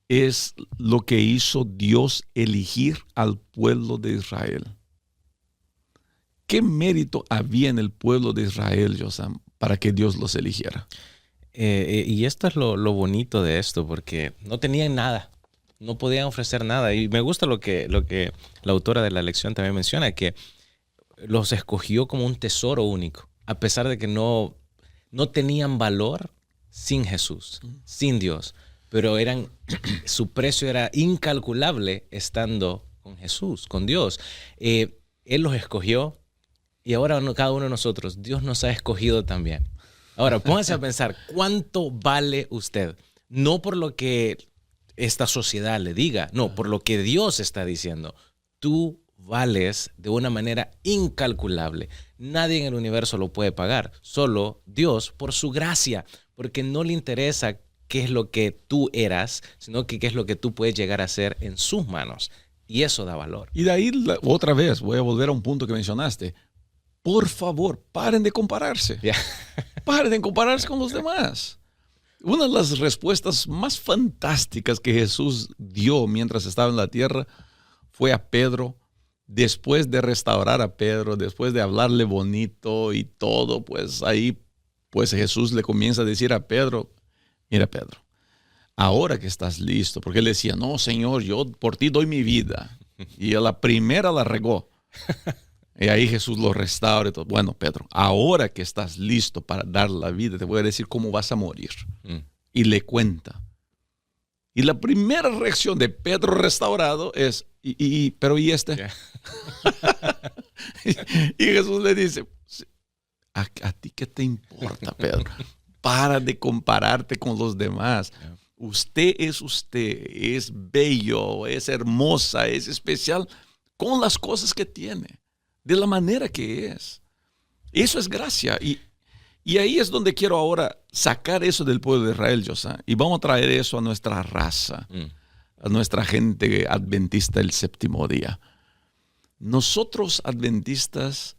es lo que hizo Dios elegir al pueblo de Israel. ¿Qué mérito había en el pueblo de Israel, Josam, para que Dios los eligiera? Y esto es lo bonito de esto, porque no tenían nada, no podían ofrecer nada. Y me gusta lo que la autora de la lección también menciona, que los escogió como un tesoro único, a pesar de que no tenían valor sin Jesús, sin Dios. Pero su precio era incalculable estando con Jesús, con Dios. Él los escogió y ahora cada uno de nosotros, Dios nos ha escogido también. Ahora, pónganse a pensar, ¿cuánto vale usted? No por lo que esta sociedad le diga, no, por lo que Dios está diciendo. Tú vales de una manera incalculable. Nadie en el universo lo puede pagar, solo Dios por su gracia, porque no le interesa qué es lo que tú eras, sino que qué es lo que tú puedes llegar a ser en sus manos. Y eso da valor. Y de ahí, otra vez, voy a volver a un punto que mencionaste. Por favor, paren de compararse. Yeah. Paren de compararse con los demás. Una de las respuestas más fantásticas que Jesús dio mientras estaba en la tierra fue a Pedro. Después de restaurar a Pedro, después de hablarle bonito y todo, pues ahí pues Jesús le comienza a decir a Pedro, mira Pedro, ahora que estás listo, porque él decía, no Señor, yo por ti doy mi vida. Y a la primera la regó. Y ahí Jesús lo restaura y todo. Bueno, Pedro, ahora que estás listo para dar la vida, te voy a decir cómo vas a morir. Y le cuenta. Y la primera reacción de Pedro restaurado es, pero ¿y este? Yeah. Y Jesús le dice, ¿a ti qué te importa, Pedro? Para de compararte con los demás. Yeah. Usted, es bello, es hermosa, es especial con las cosas que tiene, de la manera que es. Eso es gracia. Y ahí es donde quiero ahora sacar eso del pueblo de Israel, José. Y vamos a traer eso a nuestra raza, a nuestra gente adventista del séptimo día. Nosotros adventistas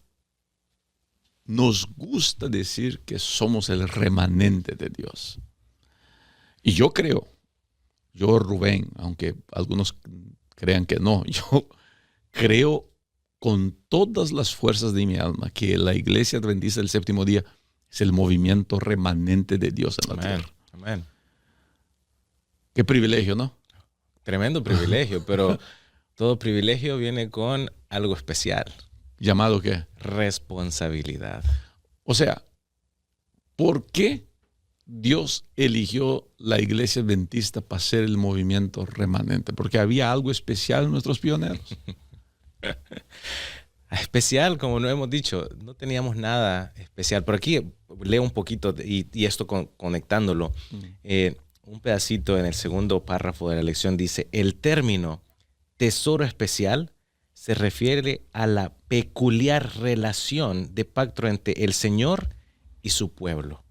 nos gusta decir que somos el remanente de Dios. Y yo creo, yo Rubén, aunque algunos crean que no, yo creo con todas las fuerzas de mi alma que la iglesia adventista del séptimo día es el movimiento remanente de Dios en la tierra. Amén. Qué privilegio, ¿no? Tremendo privilegio, pero todo privilegio viene con algo especial. ¿Llamado qué? Responsabilidad. O sea, ¿por qué Dios eligió la iglesia adventista para ser el movimiento remanente? Porque había algo especial en nuestros pioneros. Especial, como no hemos dicho, no teníamos nada especial. Por aquí leo un poquito y esto conectándolo. Un pedacito en el segundo párrafo de la lección dice, el término tesoro especial se refiere a la peculiar relación de pacto entre el Señor y su pueblo.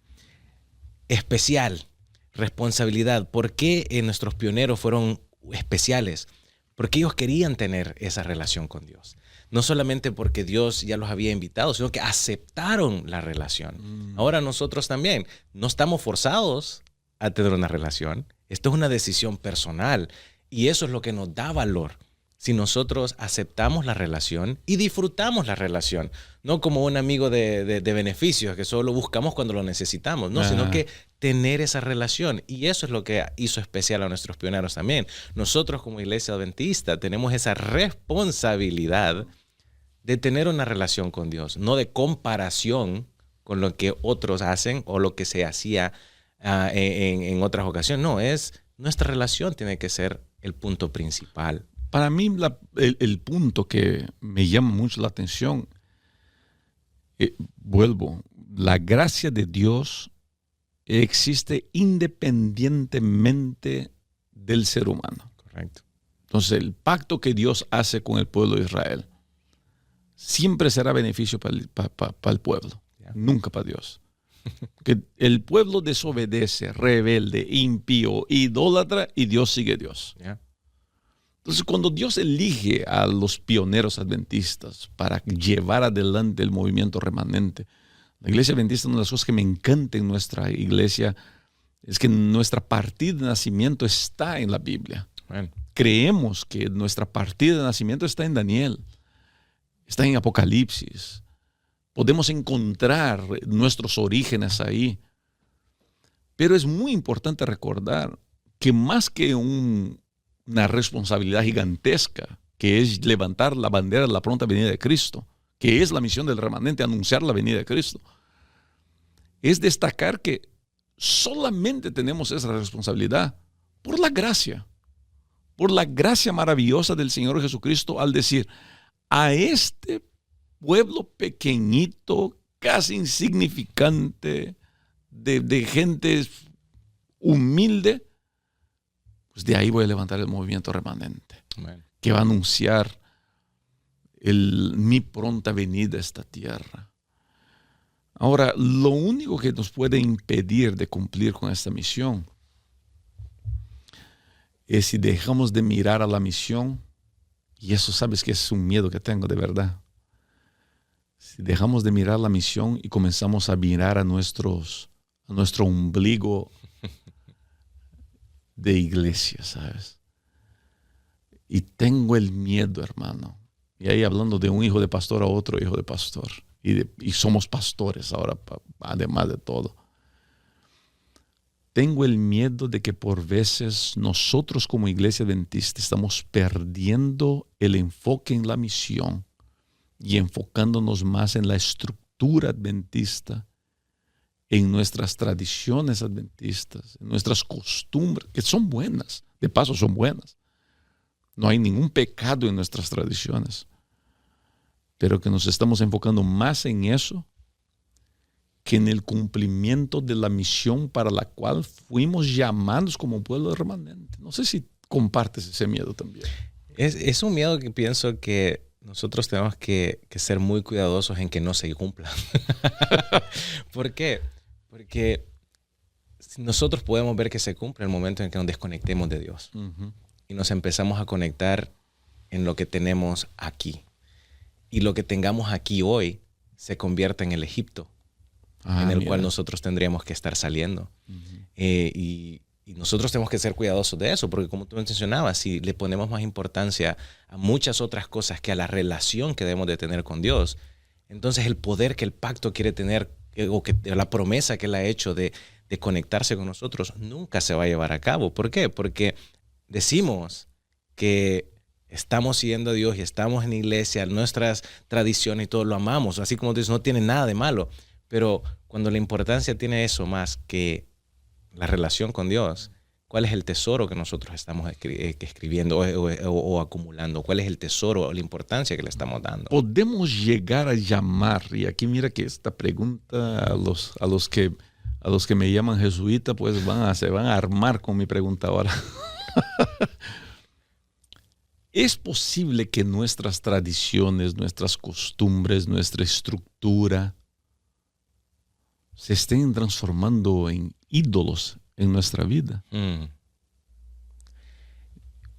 Especial, responsabilidad. ¿Por qué nuestros pioneros fueron especiales? Porque ellos querían tener esa relación con Dios. No solamente porque Dios ya los había invitado, sino que aceptaron la relación. Ahora nosotros también no estamos forzados a tener una relación. Esto es una decisión personal y eso es lo que nos da valor. Si nosotros aceptamos la relación y disfrutamos la relación, no como un amigo de beneficios que solo buscamos cuando lo necesitamos, no, sino que tener esa relación. Y eso es lo que hizo especial a nuestros pioneros también. Nosotros como iglesia adventista tenemos esa responsabilidad de tener una relación con Dios, no de comparación con lo que otros hacen o lo que se hacía en otras ocasiones. No, nuestra relación tiene que ser el punto principal. Para mí el punto que me llama mucho la atención Vuelvo, la gracia de Dios existe independientemente del ser humano. Correcto. Entonces, el pacto que Dios hace con el pueblo de Israel siempre será beneficio para el pueblo, nunca para Dios. Que el pueblo desobedece, rebelde, impío, idólatra, y Dios sigue Dios. Entonces, cuando Dios elige a los pioneros adventistas para llevar adelante el movimiento remanente, la iglesia adventista, una de las cosas que me encanta en nuestra iglesia es que nuestra partida de nacimiento está en la Biblia. Bueno. Creemos que nuestra partida de nacimiento está en Daniel, está en Apocalipsis. Podemos encontrar nuestros orígenes ahí. Pero es muy importante recordar que más que una responsabilidad gigantesca, que es levantar la bandera de la pronta venida de Cristo, que es la misión del remanente, anunciar la venida de Cristo, es destacar que solamente tenemos esa responsabilidad por la gracia maravillosa del Señor Jesucristo, al decir, a este pueblo pequeñito, casi insignificante, de gente humilde, pues de ahí voy a levantar el movimiento remanente. Amén. Que va a anunciar mi pronta venida a esta tierra. Ahora, lo único que nos puede impedir de cumplir con esta misión es si dejamos de mirar a la misión, y eso sabes que es un miedo que tengo de verdad. Si dejamos de mirar la misión y comenzamos a mirar a nuestro ombligo de iglesia, ¿sabes? Y tengo el miedo, hermano. Y ahí hablando de un hijo de pastor a otro hijo de pastor. Y somos pastores ahora, además de todo. Tengo el miedo de que por veces nosotros como iglesia adventista estamos perdiendo el enfoque en la misión y enfocándonos más en la estructura adventista, en nuestras tradiciones adventistas, en nuestras costumbres, que son buenas, de paso son buenas. No hay ningún pecado en nuestras tradiciones, pero que nos estamos enfocando más en eso que en el cumplimiento de la misión para la cual fuimos llamados como pueblo remanente. No sé si compartes ese miedo también. Es un miedo que pienso que nosotros tenemos que ser muy cuidadosos en que no se cumpla. ¿Por qué? Porque nosotros podemos ver que se cumple en el momento en que nos desconectemos de Dios. Uh-huh. Y nos empezamos a conectar en lo que tenemos aquí. Y lo que tengamos aquí hoy se convierte en el Egipto, en el cual nosotros tendríamos que estar saliendo. Uh-huh. Y nosotros tenemos que ser cuidadosos de eso, porque como tú mencionabas, si le ponemos más importancia a muchas otras cosas que a la relación que debemos de tener con Dios, entonces el poder que el pacto quiere tener, o que la promesa que Él ha hecho de conectarse con nosotros, nunca se va a llevar a cabo. ¿Por qué? Porque decimos que estamos siguiendo a Dios y estamos en la iglesia, nuestras tradiciones y todo lo amamos, así como dices, no tiene nada de malo, pero cuando la importancia tiene eso más que la relación con Dios, ¿cuál es el tesoro que nosotros estamos escribiendo o acumulando? ¿Cuál es el tesoro o la importancia que le estamos dando? Podemos llegar a llamar, y aquí mira que esta pregunta a los que me llaman jesuita, pues se van a armar con mi pregunta ahora. ¿Es posible que nuestras tradiciones, nuestras costumbres, nuestra estructura se estén transformando en ídolos en nuestra vida?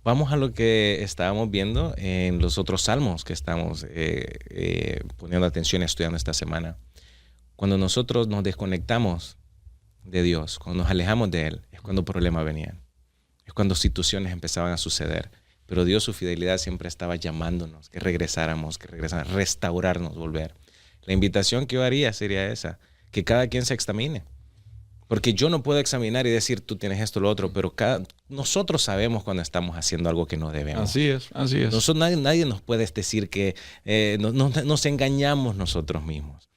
Vamos a lo que estábamos viendo en los otros salmos que estamos poniendo atención y estudiando esta semana. Cuando nosotros nos desconectamos de Dios, cuando nos alejamos de Él, es cuando problemas venían. Es cuando situaciones empezaban a suceder. Pero Dios, su fidelidad siempre estaba llamándonos, que regresáramos, restaurarnos, volver. La invitación que yo haría sería esa, que cada quien se examine. Porque yo no puedo examinar y decir, tú tienes esto o lo otro, pero nosotros sabemos cuando estamos haciendo algo que no debemos. Así es. Nadie nos puede decir que nos engañamos nosotros mismos.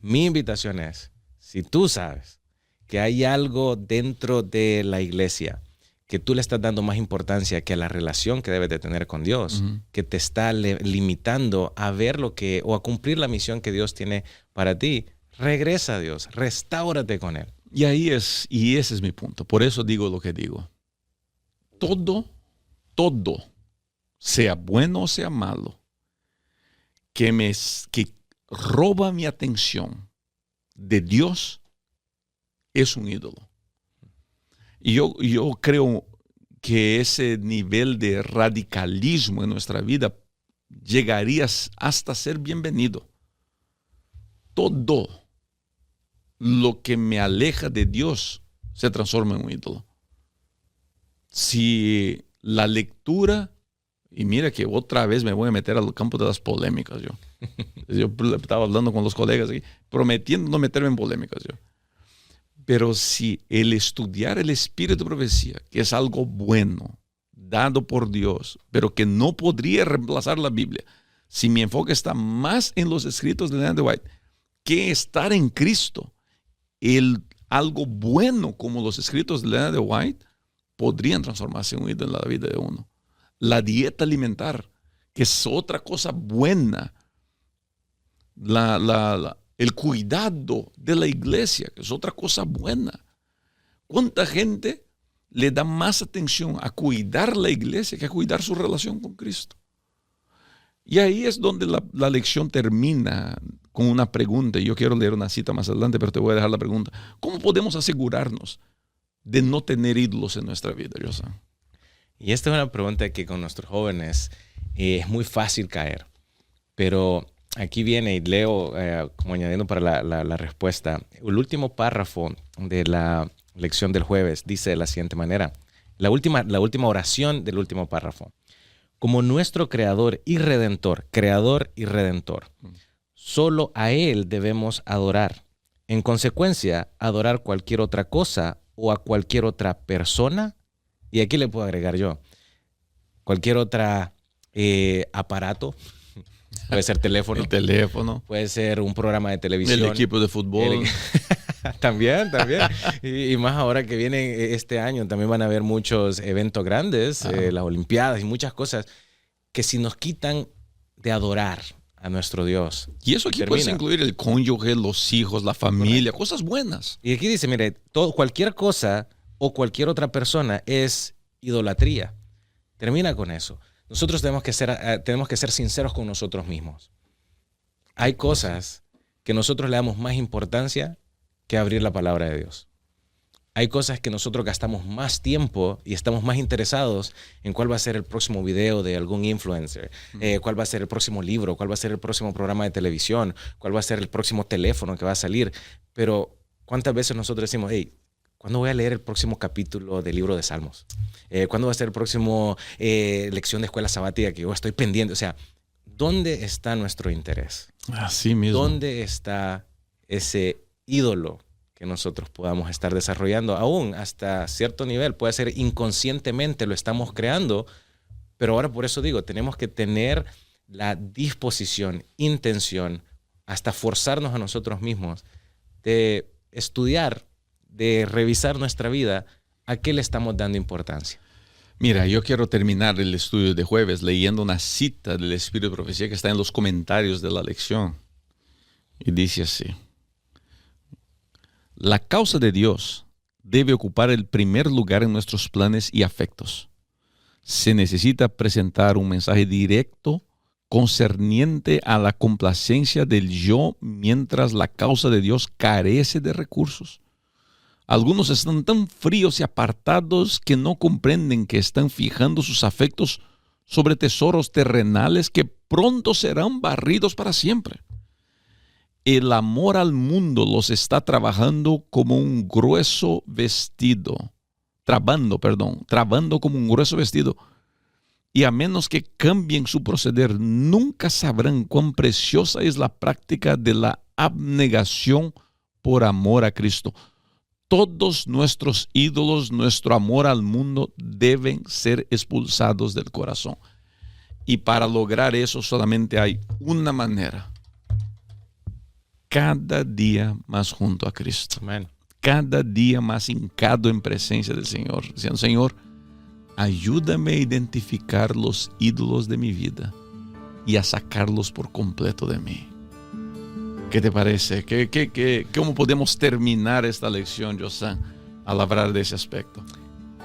Mi invitación es, si tú sabes que hay algo dentro de la iglesia que tú le estás dando más importancia que a la relación que debes de tener con Dios, que te está limitando a ver lo que, o a cumplir la misión que Dios tiene para ti, regresa a Dios, restáurate con Él. Y ese es mi punto. Por eso digo lo que digo. Todo, sea bueno o sea malo, que roba mi atención de Dios, es un ídolo. Y yo creo que ese nivel de radicalismo en nuestra vida llegaría hasta ser bienvenido. Todo lo que me aleja de Dios se transforma en un ídolo. Si la lectura, y mira que otra vez me voy a meter al campo de las polémicas yo estaba hablando con los colegas aquí, prometiendo no meterme en polémicas yo. Pero si el estudiar el espíritu de profecía, que es algo bueno, dado por Dios, pero que no podría reemplazar la Biblia, si mi enfoque está más en los escritos de Ellen G. White que estar en Cristo, algo bueno como los escritos de Ellen G. White podrían transformarse en un ídolo en la vida de uno. La dieta alimentar, que es otra cosa buena. El cuidado de la iglesia, que es otra cosa buena. ¿Cuánta gente le da más atención a cuidar la iglesia que a cuidar su relación con Cristo? Y ahí es donde la lección termina con una pregunta. Yo quiero leer una cita más adelante, pero te voy a dejar la pregunta. ¿Cómo podemos asegurarnos de no tener ídolos en nuestra vida, José? Y esta es una pregunta que con nuestros jóvenes es muy fácil caer. Pero aquí viene y leo, como añadiendo para la respuesta, el último párrafo de la lección del jueves dice de la siguiente manera. La última oración del último párrafo. Como nuestro creador y redentor, solo a Él debemos adorar. En consecuencia, adorar cualquier otra cosa o a cualquier otra persona, y aquí le puedo agregar yo, cualquier otra aparato, puede ser teléfono. El teléfono. Puede ser un programa de televisión. El equipo de fútbol. También. Y más ahora que viene este año, también van a haber muchos eventos grandes, las Olimpiadas y muchas cosas que si nos quitan de adorar a nuestro Dios. Y eso aquí puede incluir el cónyuge, los hijos, la familia, correcto, cosas buenas. Y aquí dice, mire, cualquier cosa o cualquier otra persona es idolatría. Termina con eso. Nosotros tenemos que ser sinceros con nosotros mismos. Hay cosas que nosotros le damos más importancia que abrir la palabra de Dios. Hay cosas que nosotros gastamos más tiempo y estamos más interesados en cuál va a ser el próximo video de algún influencer, cuál va a ser el próximo libro, cuál va a ser el próximo programa de televisión, cuál va a ser el próximo teléfono que va a salir. Pero ¿cuántas veces nosotros decimos, hey, ¿cuándo voy a leer el próximo capítulo del libro de Salmos? ¿Cuándo va a ser el próximo lección de escuela sabática que yo estoy pendiente? O sea, ¿dónde está nuestro interés? Así mismo. ¿Dónde está ese ídolo que nosotros podamos estar desarrollando? Aún hasta cierto nivel, puede ser inconscientemente lo estamos creando, pero ahora por eso digo, tenemos que tener la disposición, intención, hasta forzarnos a nosotros mismos de estudiar, de revisar nuestra vida, a qué le estamos dando importancia. Mira, yo quiero terminar el estudio de jueves leyendo una cita del Espíritu de Profecía que está en los comentarios de la lección. Y dice así: la causa de Dios debe ocupar el primer lugar en nuestros planes y afectos. Se necesita presentar un mensaje directo concerniente a la complacencia del yo, mientras la causa de Dios carece de recursos. Algunos están tan fríos y apartados que no comprenden que están fijando sus afectos sobre tesoros terrenales que pronto serán barridos para siempre. El amor al mundo los está trabando como un grueso vestido. Trabando como un grueso vestido. Y a menos que cambien su proceder, nunca sabrán cuán preciosa es la práctica de la abnegación por amor a Cristo. Todos nuestros ídolos, nuestro amor al mundo deben ser expulsados del corazón. Y para lograr eso solamente hay una manera: cada día más junto a Cristo. Amén. Cada día más hincado en presencia del Señor, diciendo: Señor, ayúdame a identificar los ídolos de mi vida y a sacarlos por completo de mí. ¿Qué te parece? ¿Cómo podemos terminar esta lección, Josan, al hablar de ese aspecto?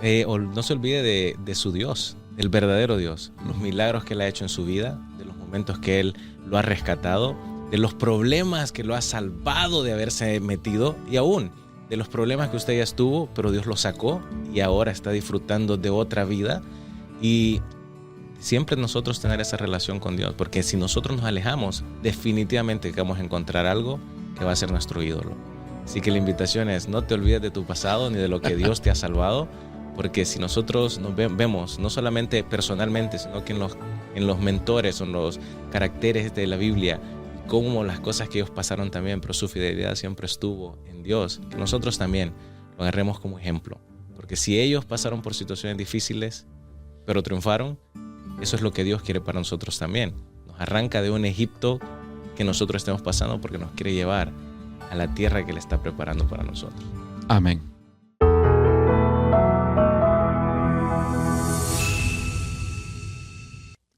No se olvide de su Dios, el verdadero Dios, los milagros que Él ha hecho en su vida, de los momentos que Él lo ha rescatado, de los problemas que lo ha salvado de haberse metido y aún de los problemas que usted ya estuvo, pero Dios lo sacó y ahora está disfrutando de otra vida. Y siempre nosotros tener esa relación con Dios, porque si nosotros nos alejamos, definitivamente que vamos a encontrar algo que va a ser nuestro ídolo. Así que la invitación es: no te olvides de tu pasado ni de lo que Dios te ha salvado, porque si nosotros nos vemos, no solamente personalmente, sino que en los mentores, en los caracteres de la Biblia, como las cosas que ellos pasaron también, pero su fidelidad siempre estuvo en Dios, que nosotros también lo agarremos como ejemplo. Porque si ellos pasaron por situaciones difíciles, pero triunfaron, eso es lo que Dios quiere para nosotros también. Nos arranca de un Egipto que nosotros estemos pasando porque nos quiere llevar a la tierra que Él está preparando para nosotros. Amén.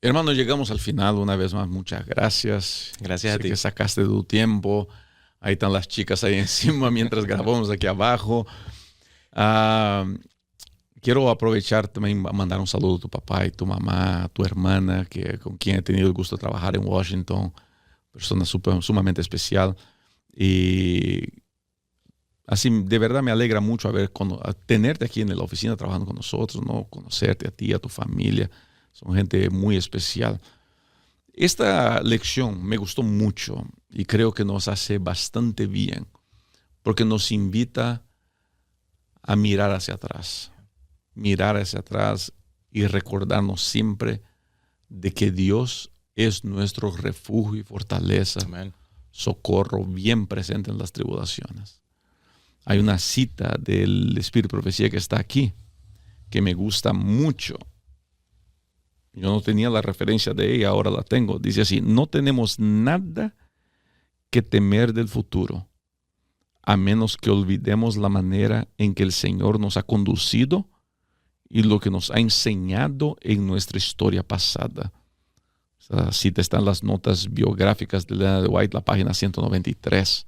Hermano, llegamos al final. Una vez más, muchas gracias. Gracias a ti. Que sacaste tu tiempo. Ahí están las chicas ahí encima mientras grabamos aquí abajo. Quiero aprovechar también a mandar un saludo a tu papá y tu mamá, a tu hermana, con quien he tenido el gusto de trabajar en Washington. Persona sumamente especial. Y así, de verdad me alegra mucho tenerte aquí en la oficina trabajando con nosotros, ¿no? Conocerte a ti, a tu familia. Son gente muy especial. Esta lección me gustó mucho y creo que nos hace bastante bien porque nos invita a mirar hacia atrás y recordarnos siempre de que Dios es nuestro refugio y fortaleza, Amén. Socorro bien presente en las tribulaciones. Hay una cita del Espíritu de Profecía que está aquí que me gusta mucho. Yo no tenía la referencia de ella, ahora la tengo. Dice así: no tenemos nada que temer del futuro, a menos que olvidemos la manera en que el Señor nos ha conducido y lo que nos ha enseñado en nuestra historia pasada. Esa cita está en las notas biográficas de Elena de White, la página 193.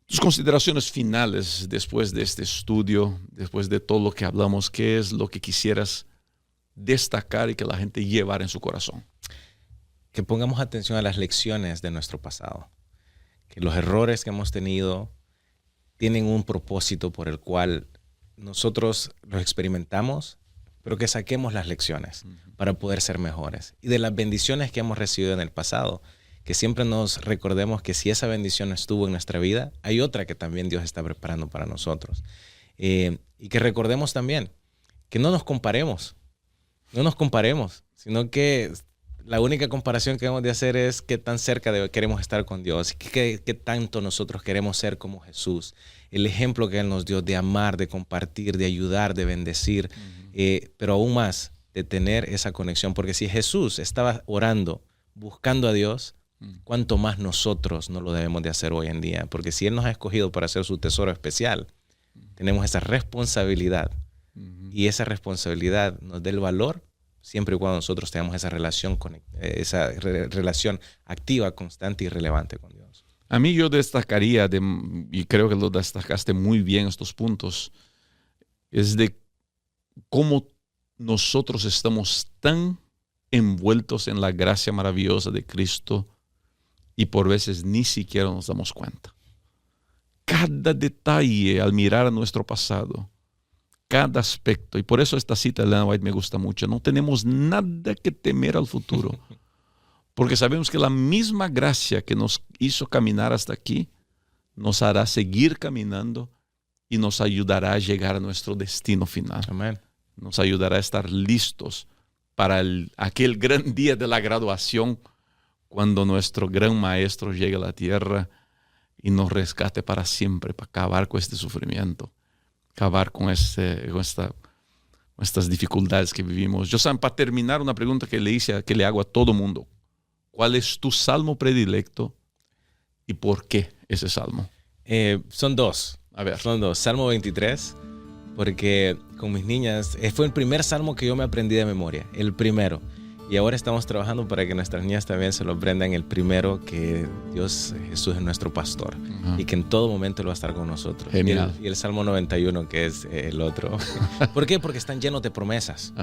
Tus consideraciones finales después de este estudio, después de todo lo que hablamos, ¿qué es lo que quisieras destacar y que la gente llevara en su corazón? Que pongamos atención a las lecciones de nuestro pasado. Que los errores que hemos tenido tienen un propósito por el cual nosotros los experimentamos, pero que saquemos las lecciones para poder ser mejores. Y de las bendiciones que hemos recibido en el pasado, que siempre nos recordemos que si esa bendición estuvo en nuestra vida, hay otra que también Dios está preparando para nosotros. Y que recordemos también que no nos comparemos, sino que la única comparación que debemos de hacer es qué tan cerca queremos estar con Dios, qué tanto nosotros queremos ser como Jesús. El ejemplo que Él nos dio de amar, de compartir, de ayudar, de bendecir, pero aún más de tener esa conexión. Porque si Jesús estaba orando, buscando a Dios, ¿cuánto más nosotros no lo debemos de hacer hoy en día? Porque si Él nos ha escogido para ser su tesoro especial, tenemos esa responsabilidad. Y esa responsabilidad nos da el valor siempre y cuando nosotros tengamos esa relación activa, constante y relevante con Dios. A mí yo destacaría, y creo que lo destacaste muy bien estos puntos, es de cómo nosotros estamos tan envueltos en la gracia maravillosa de Cristo y por veces ni siquiera nos damos cuenta. Cada detalle al mirar a nuestro pasado, cada aspecto, y por eso esta cita de Elena White me gusta mucho: no tenemos nada que temer al futuro, porque sabemos que la misma gracia que nos hizo caminar hasta aquí nos hará seguir caminando y nos ayudará a llegar a nuestro destino final. Amén. Nos ayudará a estar listos para aquel gran día de la graduación, cuando nuestro gran maestro llegue a la tierra y nos rescate para siempre, para acabar con este sufrimiento, acabar con estas dificultades que vivimos. Josan, para terminar, una pregunta que le hago a todo mundo: ¿cuál es tu salmo predilecto y por qué ese salmo? Son dos. A ver. Son dos. Salmo 23, porque con mis niñas fue el primer salmo que yo me aprendí de memoria, el primero. Y ahora estamos trabajando para que nuestras niñas también se lo aprendan, el primero, que Dios Jesús es nuestro pastor y que en todo momento Él va a estar con nosotros. Genial. Y el Salmo 91, que es el otro. ¿Por qué? Porque están llenos de promesas.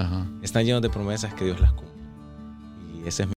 Están llenos de promesas que Dios las cumple. Y ese es mi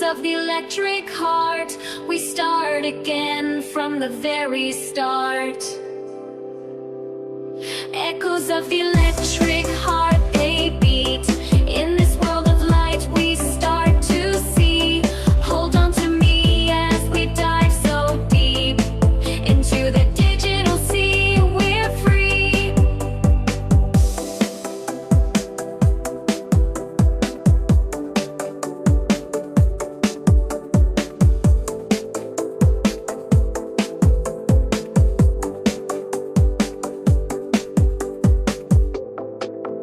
of the electric heart, we start again from the very start. Echoes of the electric heart, they beat. In this world of light we start to see. Hold on to me as we dive so deep into the digital sea, we're free.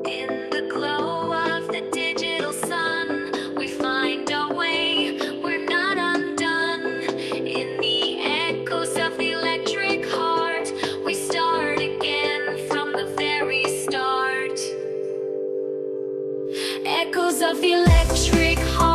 In the glow of the digital sun, we find our way, we're not undone. In the echoes of the electric heart, we start again from the very start. Echoes of the electric heart.